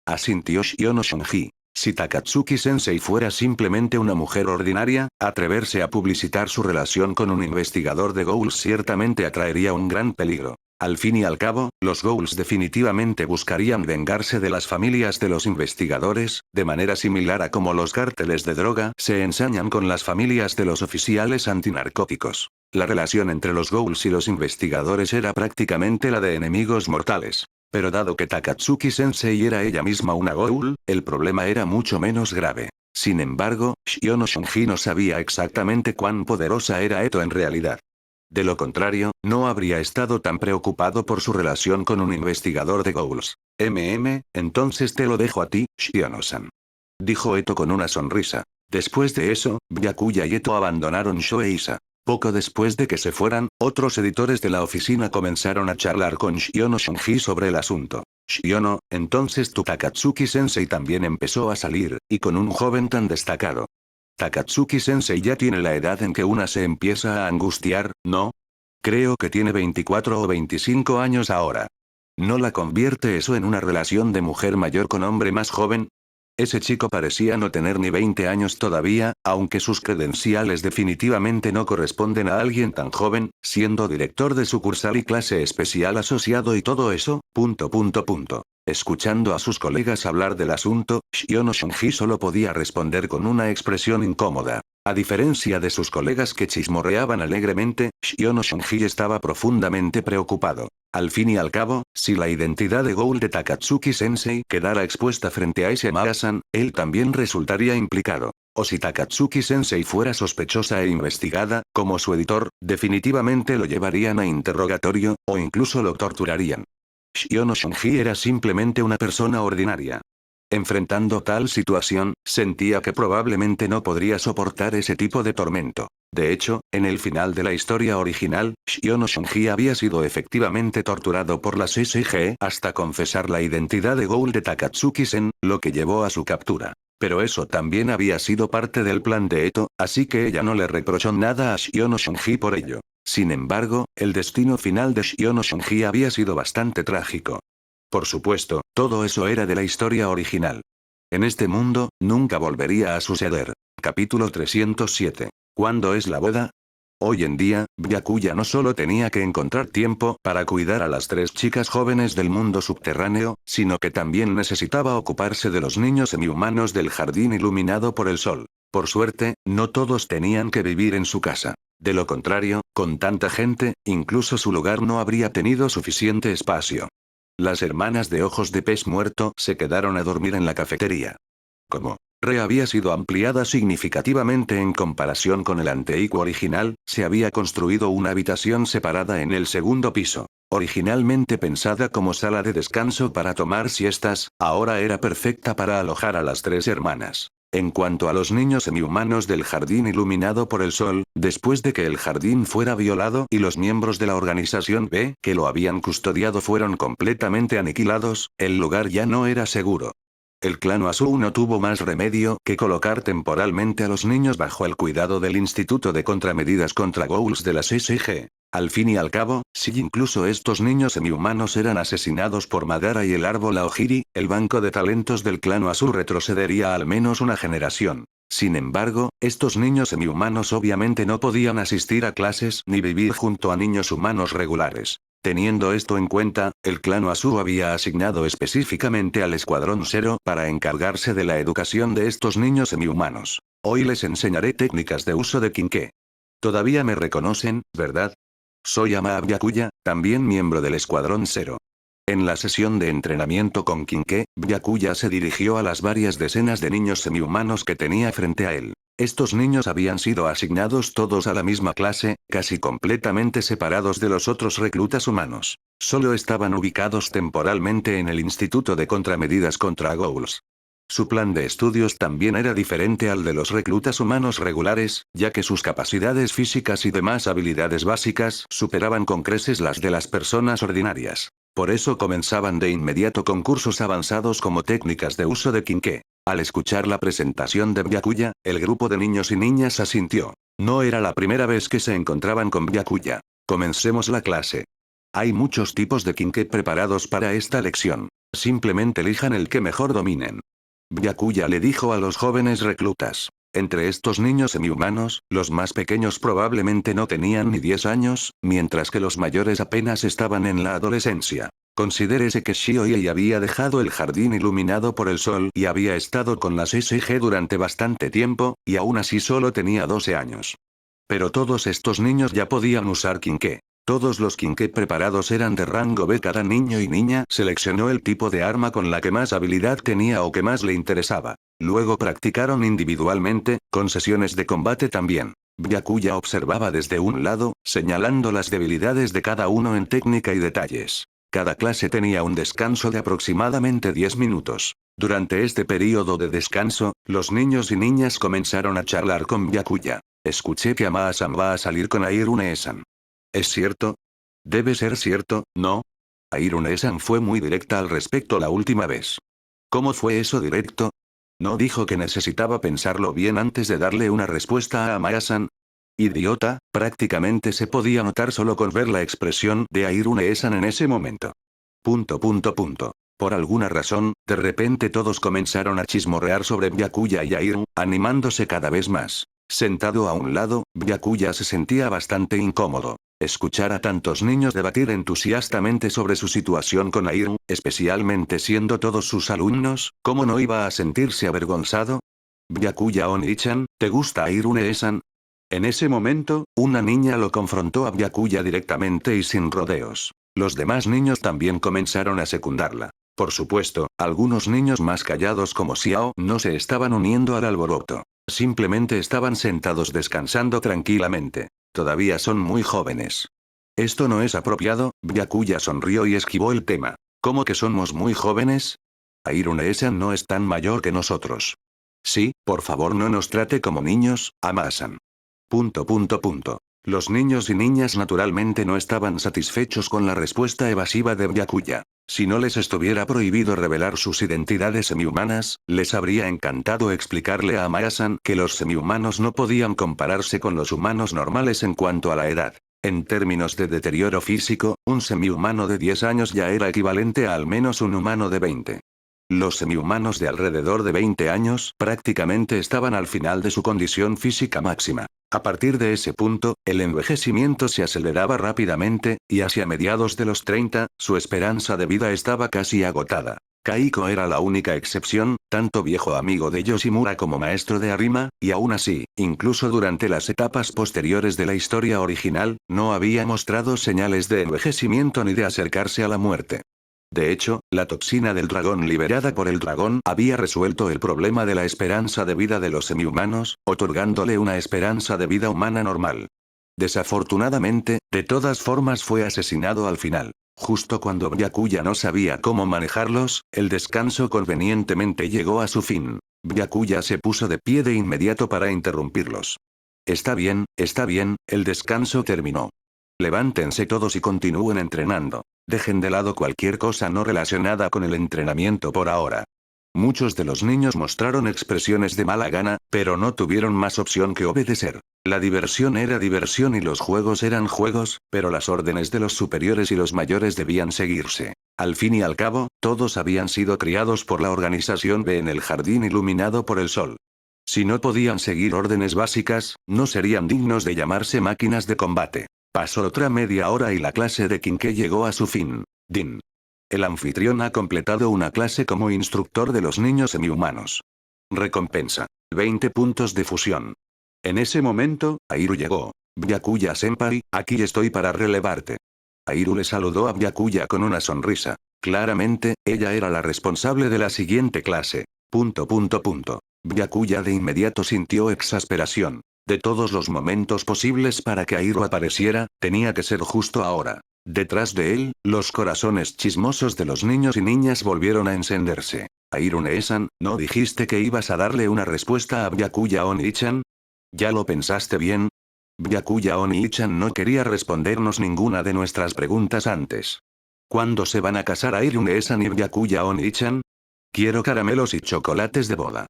Asintió Shiono Shunji. Si Takatsuki-sensei fuera simplemente una mujer ordinaria, atreverse a publicitar su relación con un investigador de Ghouls ciertamente atraería un gran peligro. Al fin y al cabo, los Ghouls definitivamente buscarían vengarse de las familias de los investigadores, de manera similar a como los cárteles de droga se ensañan con las familias de los oficiales antinarcóticos. La relación entre los Ghouls y los investigadores era prácticamente la de enemigos mortales. Pero dado que Takatsuki-sensei era ella misma una Ghoul, el problema era mucho menos grave. Sin embargo, Shiono Shunji no sabía exactamente cuán poderosa era Eto en realidad. De lo contrario, no habría estado tan preocupado por su relación con un investigador de Ghouls. Entonces te lo dejo a ti, Shiono-san. Dijo Eto con una sonrisa. Después de eso, Byakuya y Eto abandonaron Shoeisa. Poco después de que se fueran, otros editores de la oficina comenzaron a charlar con Shiono Shunji sobre el asunto. Shiono, entonces tu Takatsuki-sensei también empezó a salir, y con un joven tan destacado. Takatsuki-sensei ya tiene la edad en que una se empieza a angustiar, ¿no? Creo que tiene 24 o 25 años ahora. ¿No la convierte eso en una relación de mujer mayor con hombre más joven? Ese chico parecía no tener ni 20 años todavía, aunque sus credenciales definitivamente no corresponden a alguien tan joven, siendo director de sucursal y clase especial asociado y todo eso. Escuchando a sus colegas hablar del asunto, Shiono Shunji solo podía responder con una expresión incómoda. A diferencia de sus colegas que chismorreaban alegremente, Shiono Shunji estaba profundamente preocupado. Al fin y al cabo, si la identidad de Gould de Takatsuki-sensei quedara expuesta frente a ese Yamada-san, él también resultaría implicado. O si Takatsuki-sensei fuera sospechosa e investigada, como su editor, definitivamente lo llevarían a interrogatorio, o incluso lo torturarían. Shiono Shunji era simplemente una persona ordinaria. Enfrentando tal situación, sentía que probablemente no podría soportar ese tipo de tormento. De hecho, en el final de la historia original, Shiono Shunji había sido efectivamente torturado por la SSG hasta confesar la identidad de Gould de Takatsuki-sen, lo que llevó a su captura. Pero eso también había sido parte del plan de Eto, así que ella no le reprochó nada a Shiono Shunji por ello. Sin embargo, el destino final de Shiono Shunji había sido bastante trágico. Por supuesto, todo eso era de la historia original. En este mundo, nunca volvería a suceder. Capítulo 307. ¿Cuándo es la boda? Hoy en día, Byakuya no solo tenía que encontrar tiempo para cuidar a las 3 chicas jóvenes del mundo subterráneo, sino que también necesitaba ocuparse de los niños semihumanos del jardín iluminado por el sol. Por suerte, no todos tenían que vivir en su casa. De lo contrario, con tanta gente, incluso su lugar no habría tenido suficiente espacio. Las hermanas de ojos de pez muerto se quedaron a dormir en la cafetería. Como Re había sido ampliada significativamente en comparación con el anteico original, se había construido una habitación separada en el segundo piso. Originalmente pensada como sala de descanso para tomar siestas, ahora era perfecta para alojar a las 3 hermanas. En cuanto a los niños semihumanos del jardín iluminado por el sol, después de que el jardín fuera violado y los miembros de la organización B que lo habían custodiado fueron completamente aniquilados, el lugar ya no era seguro. El clan Oasu no tuvo más remedio que colocar temporalmente a los niños bajo el cuidado del Instituto de Contramedidas contra Ghouls de la SSG. Al fin y al cabo, si incluso estos niños semihumanos eran asesinados por Madara y el árbol Aogiri, el banco de talentos del clan Oasu retrocedería al menos una generación. Sin embargo, estos niños semihumanos obviamente no podían asistir a clases ni vivir junto a niños humanos regulares. Teniendo esto en cuenta, el clan Oasu había asignado específicamente al Escuadrón Zero para encargarse de la educación de estos niños semihumanos. Hoy les enseñaré técnicas de uso de Kinke. Todavía me reconocen, ¿verdad? Soy Ama Byakuya, también miembro del Escuadrón Zero. En la sesión de entrenamiento con Kinke, Byakuya se dirigió a las varias decenas de niños semihumanos que tenía frente a él. Estos niños habían sido asignados todos a la misma clase, casi completamente separados de los otros reclutas humanos. Solo estaban ubicados temporalmente en el Instituto de Contramedidas contra Ghouls. Su plan de estudios también era diferente al de los reclutas humanos regulares, ya que sus capacidades físicas y demás habilidades básicas superaban con creces las de las personas ordinarias. Por eso comenzaban de inmediato con cursos avanzados como técnicas de uso de Kinke. Al escuchar la presentación de Byakuya, el grupo de niños y niñas asintió. No era la primera vez que se encontraban con Byakuya. Comencemos la clase. Hay muchos tipos de Kinke preparados para esta lección. Simplemente elijan el que mejor dominen. Byakuya le dijo a los jóvenes reclutas. Entre estos niños semihumanos, los más pequeños probablemente no tenían ni 10 años, mientras que los mayores apenas estaban en la adolescencia. Considérese que Shioei había dejado el jardín iluminado por el sol y había estado con las SG durante bastante tiempo, y aún así solo tenía 12 años. Pero todos estos niños ya podían usar Kinke. Todos los Kinke preparados eran de rango B. Cada niño y niña seleccionó el tipo de arma con la que más habilidad tenía o que más le interesaba. Luego practicaron individualmente, con sesiones de combate también. Byakuya observaba desde un lado, señalando las debilidades de cada uno en técnica y detalles. Cada clase tenía un descanso de aproximadamente 10 minutos. Durante este período de descanso, los niños y niñas comenzaron a charlar con Byakuya. Escuché que Ama-san va a salir con Airune-san. ¿Es cierto? Debe ser cierto, ¿no? Airune-san fue muy directa al respecto la última vez. ¿Cómo fue eso directo? ¿No dijo que necesitaba pensarlo bien antes de darle una respuesta a Ama-san? Idiota, prácticamente se podía notar solo con ver la expresión de Airune-san en ese momento. Por alguna razón, de repente todos comenzaron a chismorrear sobre Byakuya y Airune, animándose cada vez más. Sentado a un lado, Byakuya se sentía bastante incómodo. Escuchar a tantos niños debatir entusiastamente sobre su situación con Airune, especialmente siendo todos sus alumnos, ¿cómo no iba a sentirse avergonzado? Byakuya Oni-chan, ¿te gusta Irune-san? En ese momento, una niña lo confrontó a Byakuya directamente y sin rodeos. Los demás niños también comenzaron a secundarla. Por supuesto, algunos niños más callados como Xiao no se estaban uniendo al alboroto. Simplemente estaban sentados descansando tranquilamente. Todavía son muy jóvenes. Esto no es apropiado, Byakuya sonrió y esquivó el tema. ¿Cómo que somos muy jóvenes? Irune-san no es tan mayor que nosotros. Sí, por favor no nos trate como niños, Ama-san. Los niños y niñas naturalmente no estaban satisfechos con la respuesta evasiva de Byakuya. Si no les estuviera prohibido revelar sus identidades semihumanas, les habría encantado explicarle a Amaya-san que los semihumanos no podían compararse con los humanos normales en cuanto a la edad. En términos de deterioro físico, un semihumano de 10 años ya era equivalente a al menos un humano de 20. Los semihumanos de alrededor de 20 años prácticamente estaban al final de su condición física máxima. A partir de ese punto, el envejecimiento se aceleraba rápidamente, y hacia mediados de los 30, su esperanza de vida estaba casi agotada. Kaiko era la única excepción, tanto viejo amigo de Yoshimura como maestro de Arima, y aún así, incluso durante las etapas posteriores de la historia original, no había mostrado señales de envejecimiento ni de acercarse a la muerte. De hecho, la toxina del dragón liberada por el dragón había resuelto el problema de la esperanza de vida de los semihumanos, otorgándole una esperanza de vida humana normal. Desafortunadamente, de todas formas fue asesinado al final. Justo cuando Byakuya no sabía cómo manejarlos, el descanso convenientemente llegó a su fin. Byakuya se puso de pie de inmediato para interrumpirlos. Está bien, el descanso terminó. Levántense todos y continúen entrenando. Dejen de lado cualquier cosa no relacionada con el entrenamiento por ahora. Muchos de los niños mostraron expresiones de mala gana, pero no tuvieron más opción que obedecer. La diversión era diversión y los juegos eran juegos, pero las órdenes de los superiores y los mayores debían seguirse. Al fin y al cabo, todos habían sido criados por la organización B en el jardín iluminado por el sol. Si no podían seguir órdenes básicas, no serían dignos de llamarse máquinas de combate. Pasó otra media hora y la clase de Kinke llegó a su fin. Din. El anfitrión ha completado una clase como instructor de los niños semihumanos. Recompensa. 20 puntos de fusión. En ese momento, Airu llegó. Byakuya-senpai, aquí estoy para relevarte. Airu le saludó a Byakuya con una sonrisa. Claramente, ella era la responsable de la siguiente clase. Byakuya de inmediato sintió exasperación. De todos los momentos posibles para que Airu apareciera, tenía que ser justo ahora. Detrás de él, los corazones chismosos de los niños y niñas volvieron a encenderse. Irune-san, ¿no dijiste que ibas a darle una respuesta a Byakuya Oni-chan? ¿Ya lo pensaste bien? Byakuya Oni-chan no quería respondernos ninguna de nuestras preguntas antes. ¿Cuándo se van a casar Irune-san y Byakuya Oni-chan? Quiero caramelos y chocolates de boda.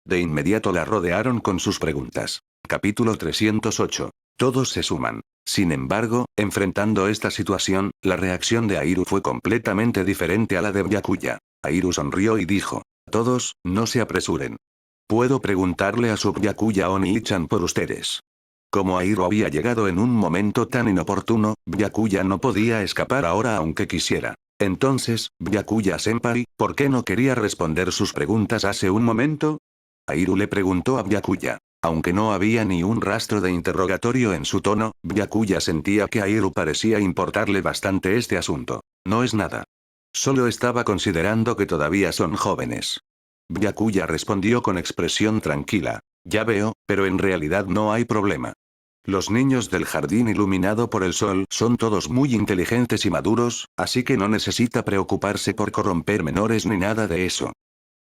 De inmediato la rodearon con sus preguntas. Capítulo 308. Todos se suman. Sin embargo, enfrentando esta situación, la reacción de Airu fue completamente diferente a la de Byakuya. Airu sonrió y dijo: todos, no se apresuren. Puedo preguntarle a su Byakuya Oni-chan por ustedes. Como Airu había llegado en un momento tan inoportuno, Byakuya no podía escapar ahora aunque quisiera. Entonces, Byakuya-senpai, ¿por qué no quería responder sus preguntas hace un momento? Airu le preguntó a Byakuya. Aunque no había ni un rastro de interrogatorio en su tono, Byakuya sentía que a Airu parecía importarle bastante este asunto. No es nada. Solo estaba considerando que todavía son jóvenes. Byakuya respondió con expresión tranquila. Ya veo, pero en realidad no hay problema. Los niños del jardín iluminado por el sol son todos muy inteligentes y maduros, así que no necesita preocuparse por corromper menores ni nada de eso.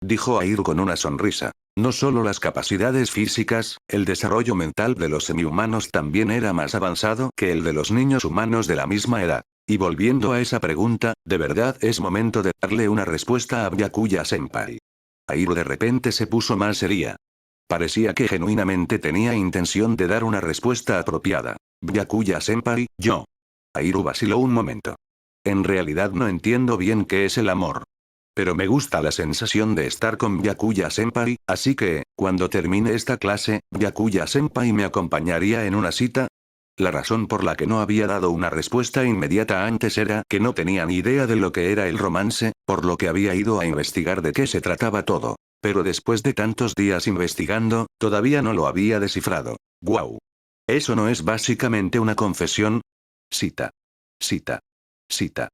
Dijo Airu con una sonrisa. No solo las capacidades físicas, el desarrollo mental de los semihumanos también era más avanzado que el de los niños humanos de la misma edad. Y volviendo a esa pregunta, de verdad es momento de darle una respuesta a Byakuya-senpai. Airu de repente se puso más seria. Parecía que genuinamente tenía intención de dar una respuesta apropiada. Byakuya-senpai, yo. Airu vaciló un momento. En realidad no entiendo bien qué es el amor. Pero me gusta la sensación de estar con Byakuya-senpai, así que, cuando termine esta clase, Byakuya-senpai me acompañaría en una cita. La razón por la que no había dado una respuesta inmediata antes era que no tenía ni idea de lo que era el romance, por lo que había ido a investigar de qué se trataba todo. Pero después de tantos días investigando, todavía no lo había descifrado. ¡Guau! ¿Eso no es básicamente una confesión? Cita. Cita. Cita.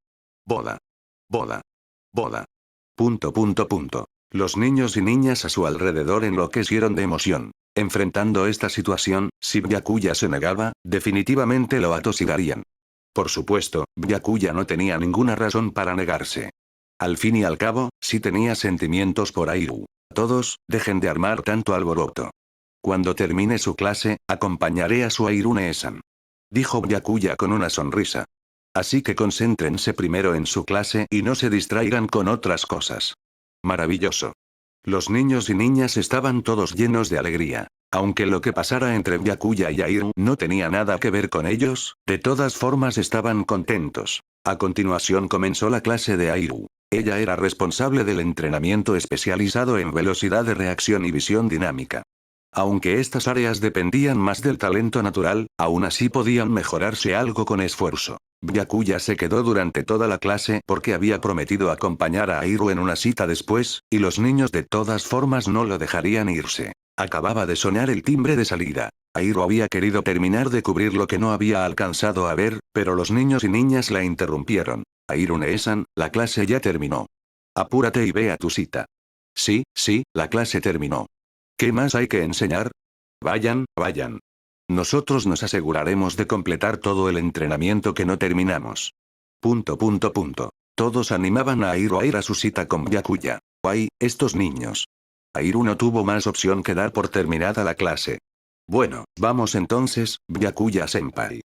Boda. Boda. Boda. Punto punto punto. Los niños y niñas a su alrededor enloquecieron de emoción. Enfrentando esta situación, si Byakuya se negaba, definitivamente lo atosigarían. Por supuesto, Byakuya no tenía ninguna razón para negarse. Al fin y al cabo, sí tenía sentimientos por Airu. Todos, dejen de armar tanto alboroto. Cuando termine su clase, acompañaré a su Airune-san. Dijo Byakuya con una sonrisa. Así que concéntrense primero en su clase y no se distraigan con otras cosas. Maravilloso. Los niños y niñas estaban todos llenos de alegría. Aunque lo que pasara entre Byakuya y Airu no tenía nada que ver con ellos, de todas formas estaban contentos. A continuación comenzó la clase de Airu. Ella era responsable del entrenamiento especializado en velocidad de reacción y visión dinámica. Aunque estas áreas dependían más del talento natural, aún así podían mejorarse algo con esfuerzo. Byakuya se quedó durante toda la clase porque había prometido acompañar a Airu en una cita después, y los niños de todas formas no lo dejarían irse. Acababa de sonar el timbre de salida. Airu había querido terminar de cubrir lo que no había alcanzado a ver, pero los niños y niñas la interrumpieron. Airune-san, la clase ya terminó. Apúrate y ve a tu cita. Sí, sí, la clase terminó. ¿Qué más hay que enseñar? Vayan, vayan. Nosotros nos aseguraremos de completar todo el entrenamiento que no terminamos. Punto punto punto. Todos animaban a Airu a ir a su cita con Byakuya. ¡Ay, estos niños! Airu no tuvo más opción que dar por terminada la clase. Bueno, vamos entonces, Byakuya-senpai.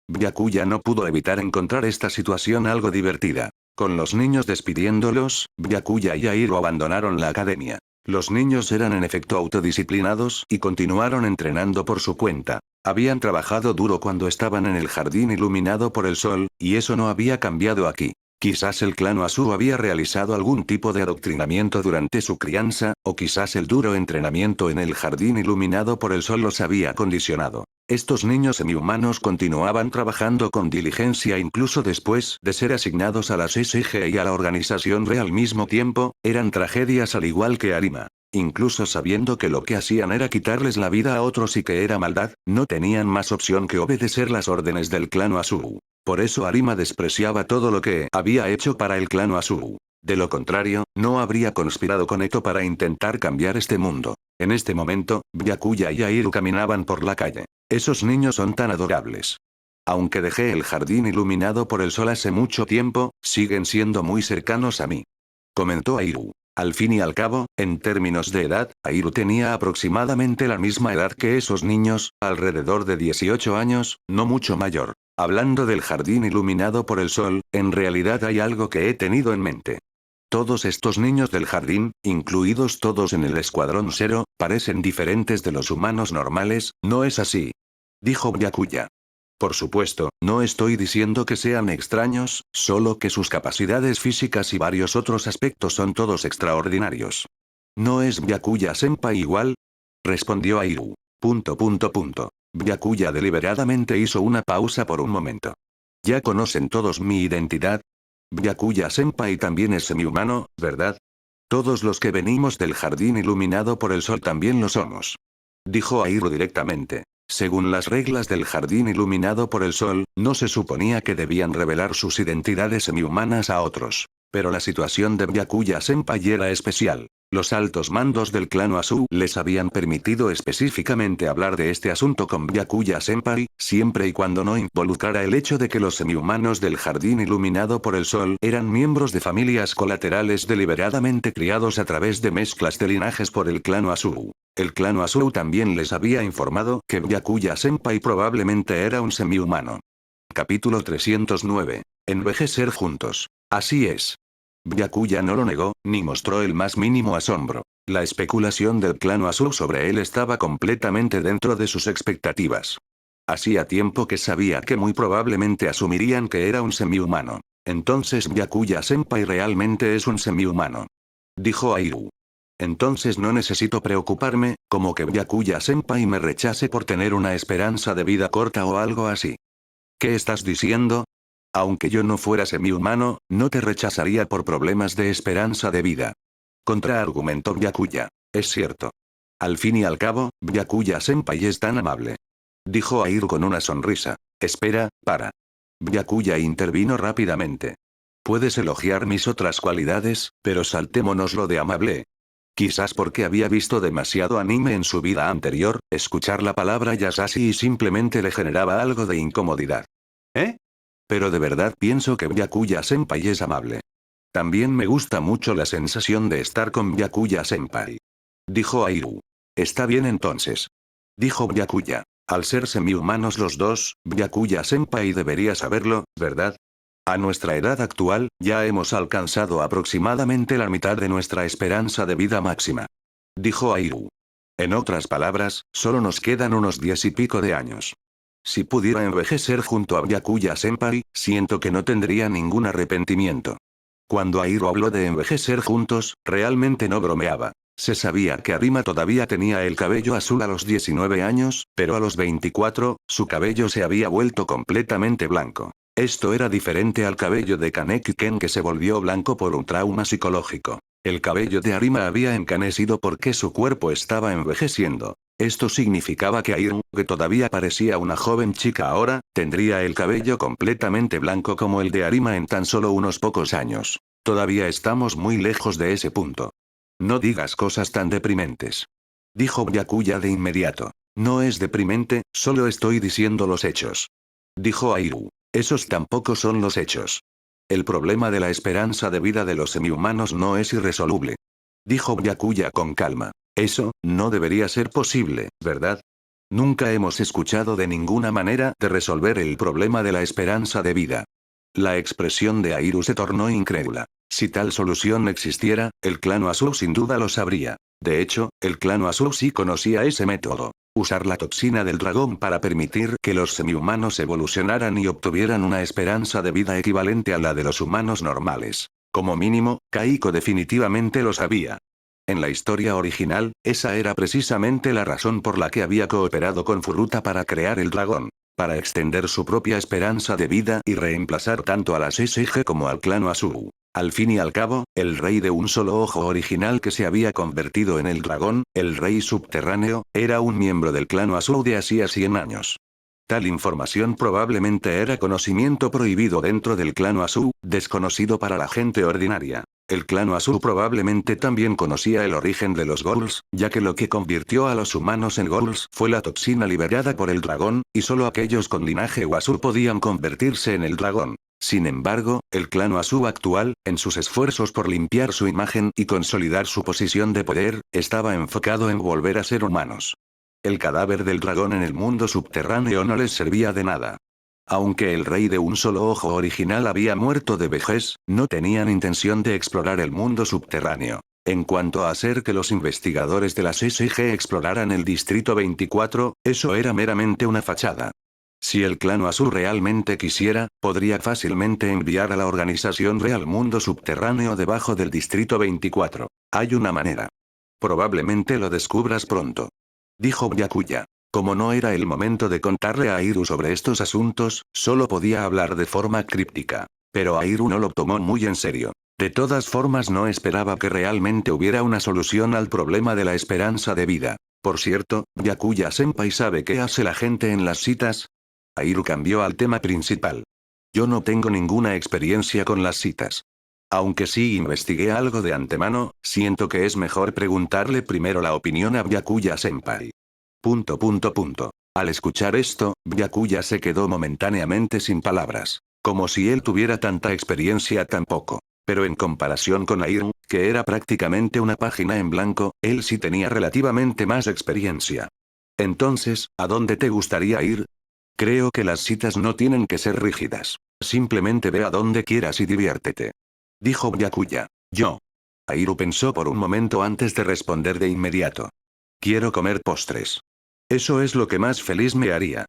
Byakuya no pudo evitar encontrar esta situación algo divertida. Con los niños despidiéndolos, Byakuya y Airu abandonaron la academia. Los niños eran en efecto autodisciplinados y continuaron entrenando por su cuenta. Habían trabajado duro cuando estaban en el jardín iluminado por el sol, y eso no había cambiado aquí. Quizás el clan Asuru había realizado algún tipo de adoctrinamiento durante su crianza, o quizás el duro entrenamiento en el jardín iluminado por el sol los había condicionado. Estos niños semihumanos continuaban trabajando con diligencia incluso después de ser asignados a las SG y a la organización Re al mismo tiempo, eran tragedias al igual que Arima. Incluso sabiendo que lo que hacían era quitarles la vida a otros y que era maldad, no tenían más opción que obedecer las órdenes del clan Asuru. Por eso Arima despreciaba todo lo que había hecho para el clan Asuru. De lo contrario, no habría conspirado con Eto para intentar cambiar este mundo. En este momento, Byakuya y Airu caminaban por la calle. Esos niños son tan adorables. Aunque dejé el jardín iluminado por el sol hace mucho tiempo, siguen siendo muy cercanos a mí. Comentó Airu. Al fin y al cabo, en términos de edad, Airu tenía aproximadamente la misma edad que esos niños, alrededor de 18 años, no mucho mayor. Hablando del jardín iluminado por el sol, en realidad hay algo que he tenido en mente. Todos estos niños del jardín, incluidos todos en el Escuadrón Cero, parecen diferentes de los humanos normales, ¿no es así? Dijo Byakuya. Por supuesto, no estoy diciendo que sean extraños, solo que sus capacidades físicas y varios otros aspectos son todos extraordinarios. ¿No es Byakuya-senpai igual? Respondió Airu. Punto punto punto. Byakuya deliberadamente hizo una pausa por un momento. ¿Ya conocen todos mi identidad? Byakuya-senpai también es semihumano, ¿verdad? Todos los que venimos del jardín iluminado por el sol también lo somos. Dijo Airu directamente. Según las reglas del jardín iluminado por el sol, no se suponía que debían revelar sus identidades semihumanas a otros. Pero la situación de Byakuya-senpai era especial. Los altos mandos del clan Asu les habían permitido específicamente hablar de este asunto con Byakuya-senpai, siempre y cuando no involucrara el hecho de que los semihumanos del jardín iluminado por el sol eran miembros de familias colaterales deliberadamente criados a través de mezclas de linajes por el clan Asu. El clan Asu también les había informado que Byakuya-senpai probablemente era un semihumano. Capítulo 309. Envejecer juntos. Así es. Byakuya no lo negó, ni mostró el más mínimo asombro. La especulación del clan Asu sobre él estaba completamente dentro de sus expectativas. Hacía tiempo que sabía que muy probablemente asumirían que era un semihumano. Entonces Byakuya-senpai realmente es un semihumano. Dijo Airu. Entonces no necesito preocuparme, como que Byakuya-senpai me rechace por tener una esperanza de vida corta o algo así. ¿Qué estás diciendo? Aunque yo no fuera semihumano, no te rechazaría por problemas de esperanza de vida. Contraargumentó Byakuya. Es cierto. Al fin y al cabo, Byakuya-senpai es tan amable. Dijo Airu con una sonrisa. Espera, para. Byakuya intervino rápidamente. Puedes elogiar mis otras cualidades, pero saltémonos lo de amable. Quizás porque había visto demasiado anime en su vida anterior, escuchar la palabra Yasashi y simplemente le generaba algo de incomodidad. ¿Eh? Pero de verdad pienso que Byakuya-senpai es amable. También me gusta mucho la sensación de estar con Byakuya-senpai. Dijo Airu. Está bien entonces. Dijo Byakuya. Al ser semi-humanos los dos, Byakuya-senpai debería saberlo, ¿verdad? A nuestra edad actual, ya hemos alcanzado aproximadamente la mitad de nuestra esperanza de vida máxima. Dijo Airu. En otras palabras, solo nos quedan unos 10 y pico de años. Si pudiera envejecer junto a Byakuya-senpai, siento que no tendría ningún arrepentimiento. Cuando Airu habló de envejecer juntos, realmente no bromeaba. Se sabía que Arima todavía tenía el cabello azul a los 19 años, pero a los 24, su cabello se había vuelto completamente blanco. Esto era diferente al cabello de Kaneki Ken que se volvió blanco por un trauma psicológico. El cabello de Arima había encanecido porque su cuerpo estaba envejeciendo. Esto significaba que Airu, que todavía parecía una joven chica ahora, tendría el cabello completamente blanco como el de Arima en tan solo unos pocos años. Todavía estamos muy lejos de ese punto. No digas cosas tan deprimentes. Dijo Byakuya de inmediato. No es deprimente, solo estoy diciendo los hechos. Dijo Airu. Esos tampoco son los hechos. El problema de la esperanza de vida de los semihumanos no es irresoluble. Dijo Byakuya con calma. Eso, no debería ser posible, ¿verdad? Nunca hemos escuchado de ninguna manera de resolver el problema de la esperanza de vida. La expresión de Airu se tornó incrédula. Si tal solución existiera, el clan Azul sin duda lo sabría. De hecho, el clan Azul sí conocía ese método. Usar la toxina del dragón para permitir que los semihumanos evolucionaran y obtuvieran una esperanza de vida equivalente a la de los humanos normales. Como mínimo, Kaiko definitivamente lo sabía. En la historia original, esa era precisamente la razón por la que había cooperado con Furuta para crear el dragón. Para extender su propia esperanza de vida y reemplazar tanto a la SSG como al clan Azul. Al fin y al cabo, el rey de un solo ojo original que se había convertido en el dragón, el rey subterráneo, era un miembro del clan Azul de hacía 100 años. Tal información probablemente era conocimiento prohibido dentro del clan Azul, desconocido para la gente ordinaria. El clan Azul probablemente también conocía el origen de los ghouls, ya que lo que convirtió a los humanos en ghouls fue la toxina liberada por el dragón, y solo aquellos con linaje Azul podían convertirse en el dragón. Sin embargo, el clan Azul actual, en sus esfuerzos por limpiar su imagen y consolidar su posición de poder, estaba enfocado en volver a ser humanos. El cadáver del dragón en el mundo subterráneo no les servía de nada. Aunque el rey de un solo ojo original había muerto de vejez, no tenían intención de explorar el mundo subterráneo. En cuanto a hacer que los investigadores de la SSG exploraran el Distrito 24, eso era meramente una fachada. Si el clan Azul realmente quisiera, podría fácilmente enviar a la organización real mundo subterráneo debajo del Distrito 24. Hay una manera. Probablemente lo descubras pronto. Dijo Byakuya. Como no era el momento de contarle a Airu sobre estos asuntos, solo podía hablar de forma críptica. Pero Airu no lo tomó muy en serio. De todas formas no esperaba que realmente hubiera una solución al problema de la esperanza de vida. Por cierto, Byakuya-senpai sabe qué hace la gente en las citas. Airu cambió al tema principal. Yo no tengo ninguna experiencia con las citas. Aunque sí investigué algo de antemano, siento que es mejor preguntarle primero la opinión a Byakuya-senpai. Al escuchar esto, Byakuya se quedó momentáneamente sin palabras. Como si él tuviera tanta experiencia tampoco. Pero en comparación con Airu, que era prácticamente una página en blanco, él sí tenía relativamente más experiencia. Entonces, ¿a dónde te gustaría ir? Creo que las citas no tienen que ser rígidas. Simplemente ve a donde quieras y diviértete. Dijo Byakuya. Yo. Airu pensó por un momento antes de responder de inmediato. Quiero comer postres. Eso es lo que más feliz me haría.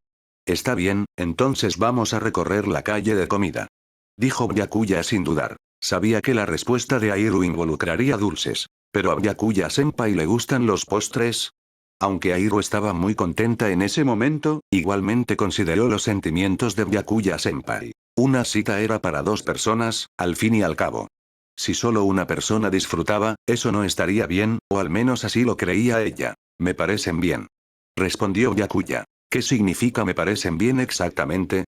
Está bien, entonces vamos a recorrer la calle de comida. Dijo Byakuya sin dudar. Sabía que la respuesta de Airu involucraría dulces. ¿Pero a Byakuya-senpai le gustan los postres? Aunque Airu estaba muy contenta en ese momento, igualmente consideró los sentimientos de Byakuya-senpai. Una cita era para dos personas, al fin y al cabo. Si solo una persona disfrutaba, eso no estaría bien, o al menos así lo creía ella. Me parecen bien. Respondió Byakuya. ¿Qué significa me parecen bien exactamente?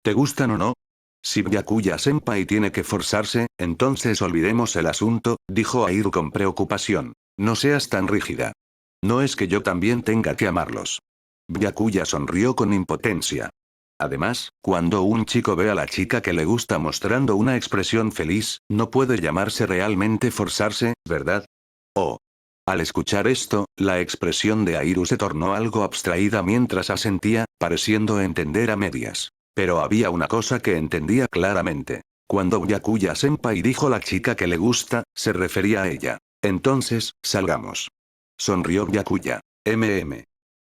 ¿Te gustan o no? Si Byakuya-senpai tiene que forzarse, entonces olvidemos el asunto, dijo Airu con preocupación. No seas tan rígida. No es que yo también tenga que amarlos. Byakuya sonrió con impotencia. Además, cuando un chico ve a la chica que le gusta mostrando una expresión feliz, no puede llamarse realmente forzarse, ¿verdad? Oh. Al escuchar esto, la expresión de Airu se tornó algo abstraída mientras asentía, pareciendo entender a medias. Pero había una cosa que entendía claramente. Cuando Byakuya-senpai dijo la chica que le gusta, se refería a ella. Entonces, salgamos. Sonrió Byakuya.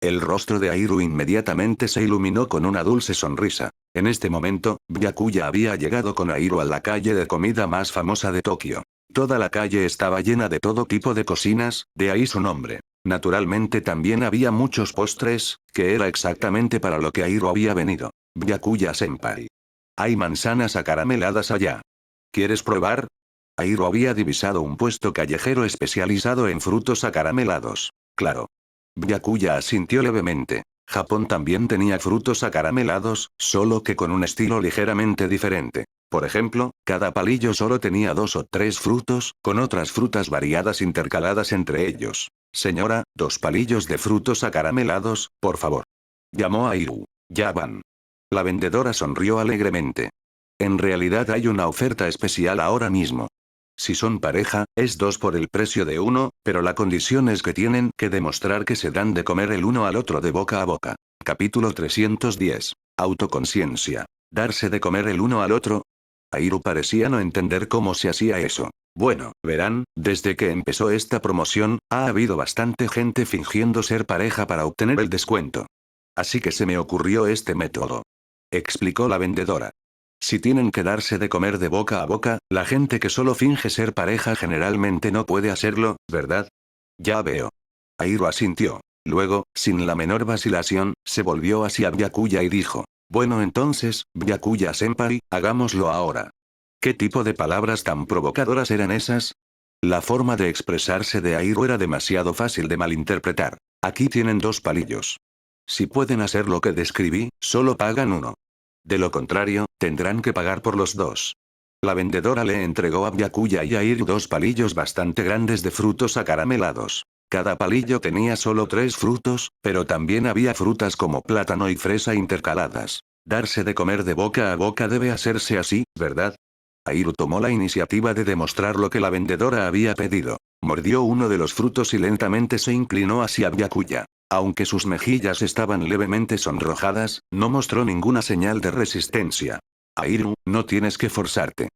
El rostro de Airu inmediatamente se iluminó con una dulce sonrisa. En este momento, Byakuya había llegado con Airu a la calle de comida más famosa de Tokio. Toda la calle estaba llena de todo tipo de cocinas, de ahí su nombre. Naturalmente también había muchos postres, que era exactamente para lo que Airu había venido. Byakuya-senpai. Hay manzanas acarameladas allá. ¿Quieres probar? Airu había divisado un puesto callejero especializado en frutos acaramelados. Claro. Byakuya asintió levemente. Japón también tenía frutos acaramelados, solo que con un estilo ligeramente diferente. Por ejemplo, cada palillo solo tenía 2 o 3 frutos, con otras frutas variadas intercaladas entre ellos. Señora, 2 palillos de frutos acaramelados, por favor. Llamó a Airu. Ya van. La vendedora sonrió alegremente. En realidad hay una oferta especial ahora mismo. Si son pareja, es 2 por el precio de 1, pero la condición es que tienen que demostrar que se dan de comer el uno al otro de boca a boca. Capítulo 310. Autoconciencia. ¿Darse de comer el uno al otro? Airu parecía no entender cómo se hacía eso. Bueno, verán, desde que empezó esta promoción, ha habido bastante gente fingiendo ser pareja para obtener el descuento. Así que se me ocurrió este método. Explicó la vendedora. Si tienen que darse de comer de boca a boca, la gente que solo finge ser pareja generalmente no puede hacerlo, ¿verdad? Ya veo. Airu asintió. Luego, sin la menor vacilación, se volvió hacia Byakuya y dijo. Bueno entonces, Byakuya-senpai, hagámoslo ahora. ¿Qué tipo de palabras tan provocadoras eran esas? La forma de expresarse de Airu era demasiado fácil de malinterpretar. Aquí tienen 2 palillos. Si pueden hacer lo que describí, solo pagan 1. De lo contrario, tendrán que pagar por los 2. La vendedora le entregó a Byakuya y a Airu 2 palillos bastante grandes de frutos acaramelados. Cada palillo tenía solo 3 frutos, pero también había frutas como plátano y fresa intercaladas. Darse de comer de boca a boca debe hacerse así, ¿verdad? Airu tomó la iniciativa de demostrar lo que la vendedora había pedido. Mordió uno de los frutos y lentamente se inclinó hacia Byakuya. Aunque sus mejillas estaban levemente sonrojadas, no mostró ninguna señal de resistencia. Airu, no tienes que forzarte.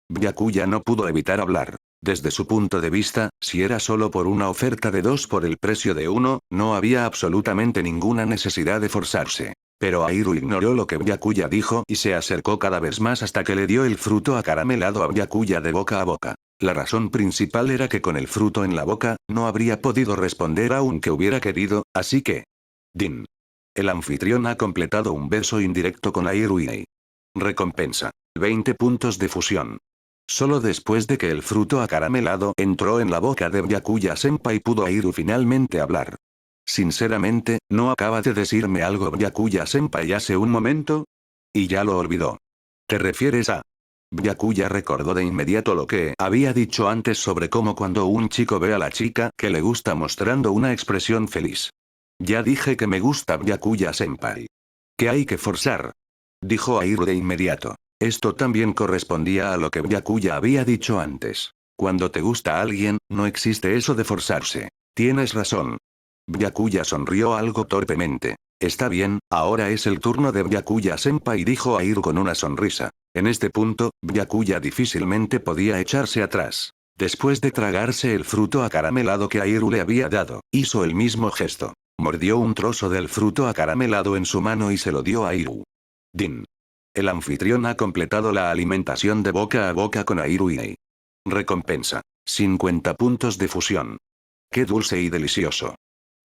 Byakuya no pudo evitar hablar. Desde su punto de vista, si era solo por una oferta de 2 por el precio de 1, no había absolutamente ninguna necesidad de forzarse. Pero Airu ignoró lo que Byakuya dijo y se acercó cada vez más hasta que le dio el fruto acaramelado a Byakuya de boca a boca. La razón principal era que con el fruto en la boca, no habría podido responder aunque hubiera querido, así que... Din. El anfitrión ha completado un beso indirecto con Airu y recompensa. 20 puntos de fusión. Solo después de que el fruto acaramelado entró en la boca de Byakuya-senpai pudo Airu finalmente hablar. Sinceramente, ¿no acaba de decirme algo Byakuya-senpai hace un momento? Y ya lo olvidó. ¿Te refieres a...? Byakuya recordó de inmediato lo que había dicho antes sobre cómo cuando un chico ve a la chica que le gusta mostrando una expresión feliz. Ya dije que me gusta Byakuya-senpai. ¿Qué hay que forzar? Dijo Airu de inmediato. Esto también correspondía a lo que Byakuya había dicho antes. Cuando te gusta alguien, no existe eso de forzarse. Tienes razón. Byakuya sonrió algo torpemente. Está bien, ahora es el turno de Byakuya-senpai, dijo Airu con una sonrisa. En este punto, Byakuya difícilmente podía echarse atrás. Después de tragarse el fruto acaramelado que Airu le había dado, hizo el mismo gesto. Mordió un trozo del fruto acaramelado en su mano y se lo dio a Airu. Din. El anfitrión ha completado la alimentación de boca a boca con Airu y recompensa. 50 puntos de fusión. ¡Qué dulce y delicioso!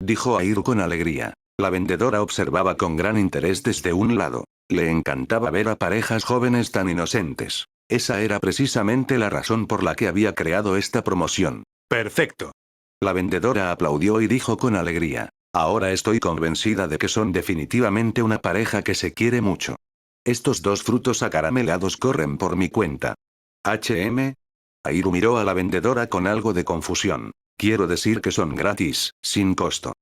Dijo Airu con alegría. La vendedora observaba con gran interés desde un lado. Le encantaba ver a parejas jóvenes tan inocentes. Esa era precisamente la razón por la que había creado esta promoción. ¡Perfecto! La vendedora aplaudió y dijo con alegría. Ahora estoy convencida de que son definitivamente una pareja que se quiere mucho. Estos dos frutos acaramelados corren por mi cuenta. Airu miró a la vendedora con algo de confusión. Quiero decir que son gratis, sin costo.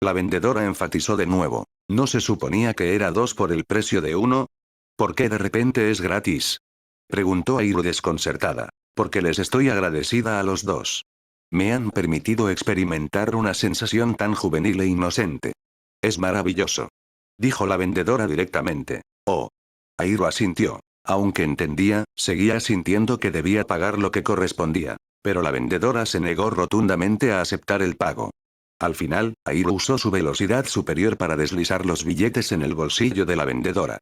La vendedora enfatizó de nuevo. ¿No se suponía que era 2 por el precio de 1? ¿Por qué de repente es gratis? Preguntó Airu desconcertada. Porque les estoy agradecida a los dos. Me han permitido experimentar una sensación tan juvenil e inocente. Es maravilloso. Dijo la vendedora directamente. Oh. Airu asintió. Aunque entendía, seguía sintiendo que debía pagar lo que correspondía. Pero la vendedora se negó rotundamente a aceptar el pago. Al final, Airu usó su velocidad superior para deslizar los billetes en el bolsillo de la vendedora.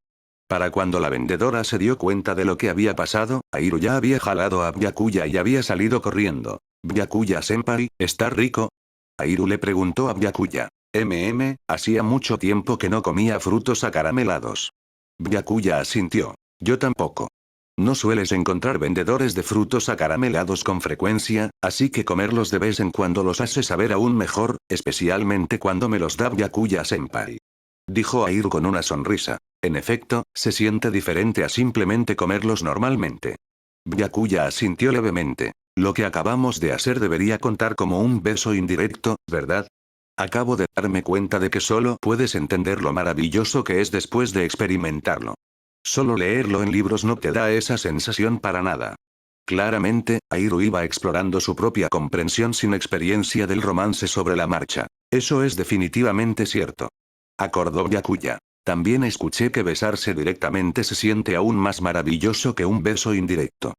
Para cuando la vendedora se dio cuenta de lo que había pasado, Airu ya había jalado a Byakuya y había salido corriendo. ¿Byakuya-senpai, está rico? Airu le preguntó a Byakuya. Hacía mucho tiempo que no comía frutos acaramelados. Byakuya asintió. Yo tampoco. No sueles encontrar vendedores de frutos acaramelados con frecuencia, así que comerlos de vez en cuando los hace saber aún mejor, especialmente cuando me los da Byakuya-senpai. Dijo Airu con una sonrisa. En efecto, se siente diferente a simplemente comerlos normalmente. Byakuya asintió levemente. Lo que acabamos de hacer debería contar como un beso indirecto, ¿verdad? Acabo de darme cuenta de que solo puedes entender lo maravilloso que es después de experimentarlo. Solo leerlo en libros no te da esa sensación para nada. Claramente, Airu iba explorando su propia comprensión sin experiencia del romance sobre la marcha. Eso es definitivamente cierto. Acordó Byakuya. También escuché que besarse directamente se siente aún más maravilloso que un beso indirecto.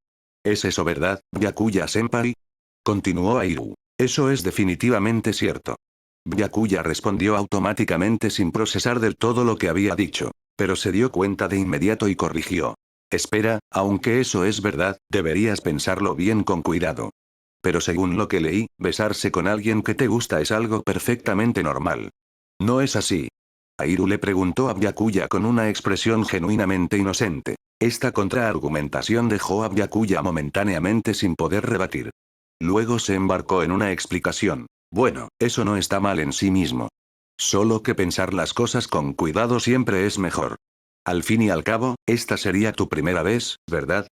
¿Es eso verdad, Byakuya-senpai? Continuó Airu. Eso es definitivamente cierto. Byakuya respondió automáticamente sin procesar del todo lo que había dicho. Pero se dio cuenta de inmediato y corrigió. Espera, aunque eso es verdad, deberías pensarlo bien con cuidado. Pero según lo que leí, besarse con alguien que te gusta es algo perfectamente normal. ¿No es así? Airu le preguntó a Byakuya con una expresión genuinamente inocente. Esta contraargumentación dejó a Byakuya momentáneamente sin poder rebatir. Luego se embarcó en una explicación. Bueno, eso no está mal en sí mismo. Solo que pensar las cosas con cuidado siempre es mejor. Al fin y al cabo, esta sería tu primera vez, ¿verdad?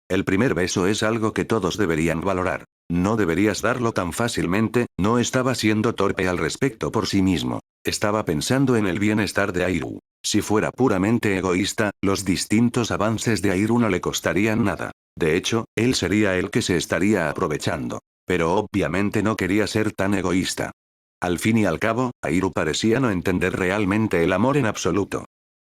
El primer beso es algo que todos deberían valorar. No deberías darlo tan fácilmente. No estaba siendo torpe al respecto por sí mismo. Estaba pensando en el bienestar de Airu. Si fuera puramente egoísta, los distintos avances de Airu no le costarían nada. De hecho, él sería el que se estaría aprovechando. Pero obviamente no quería ser tan egoísta. Al fin y al cabo, Airu parecía no entender realmente el amor en absoluto.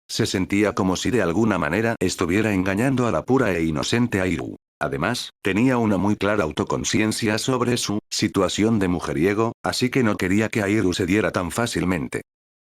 Se sentía como si de alguna manera estuviera engañando a la pura e inocente Airu. Además, tenía una muy clara autoconciencia sobre su situación de mujeriego, así que no quería que Airu cediera tan fácilmente.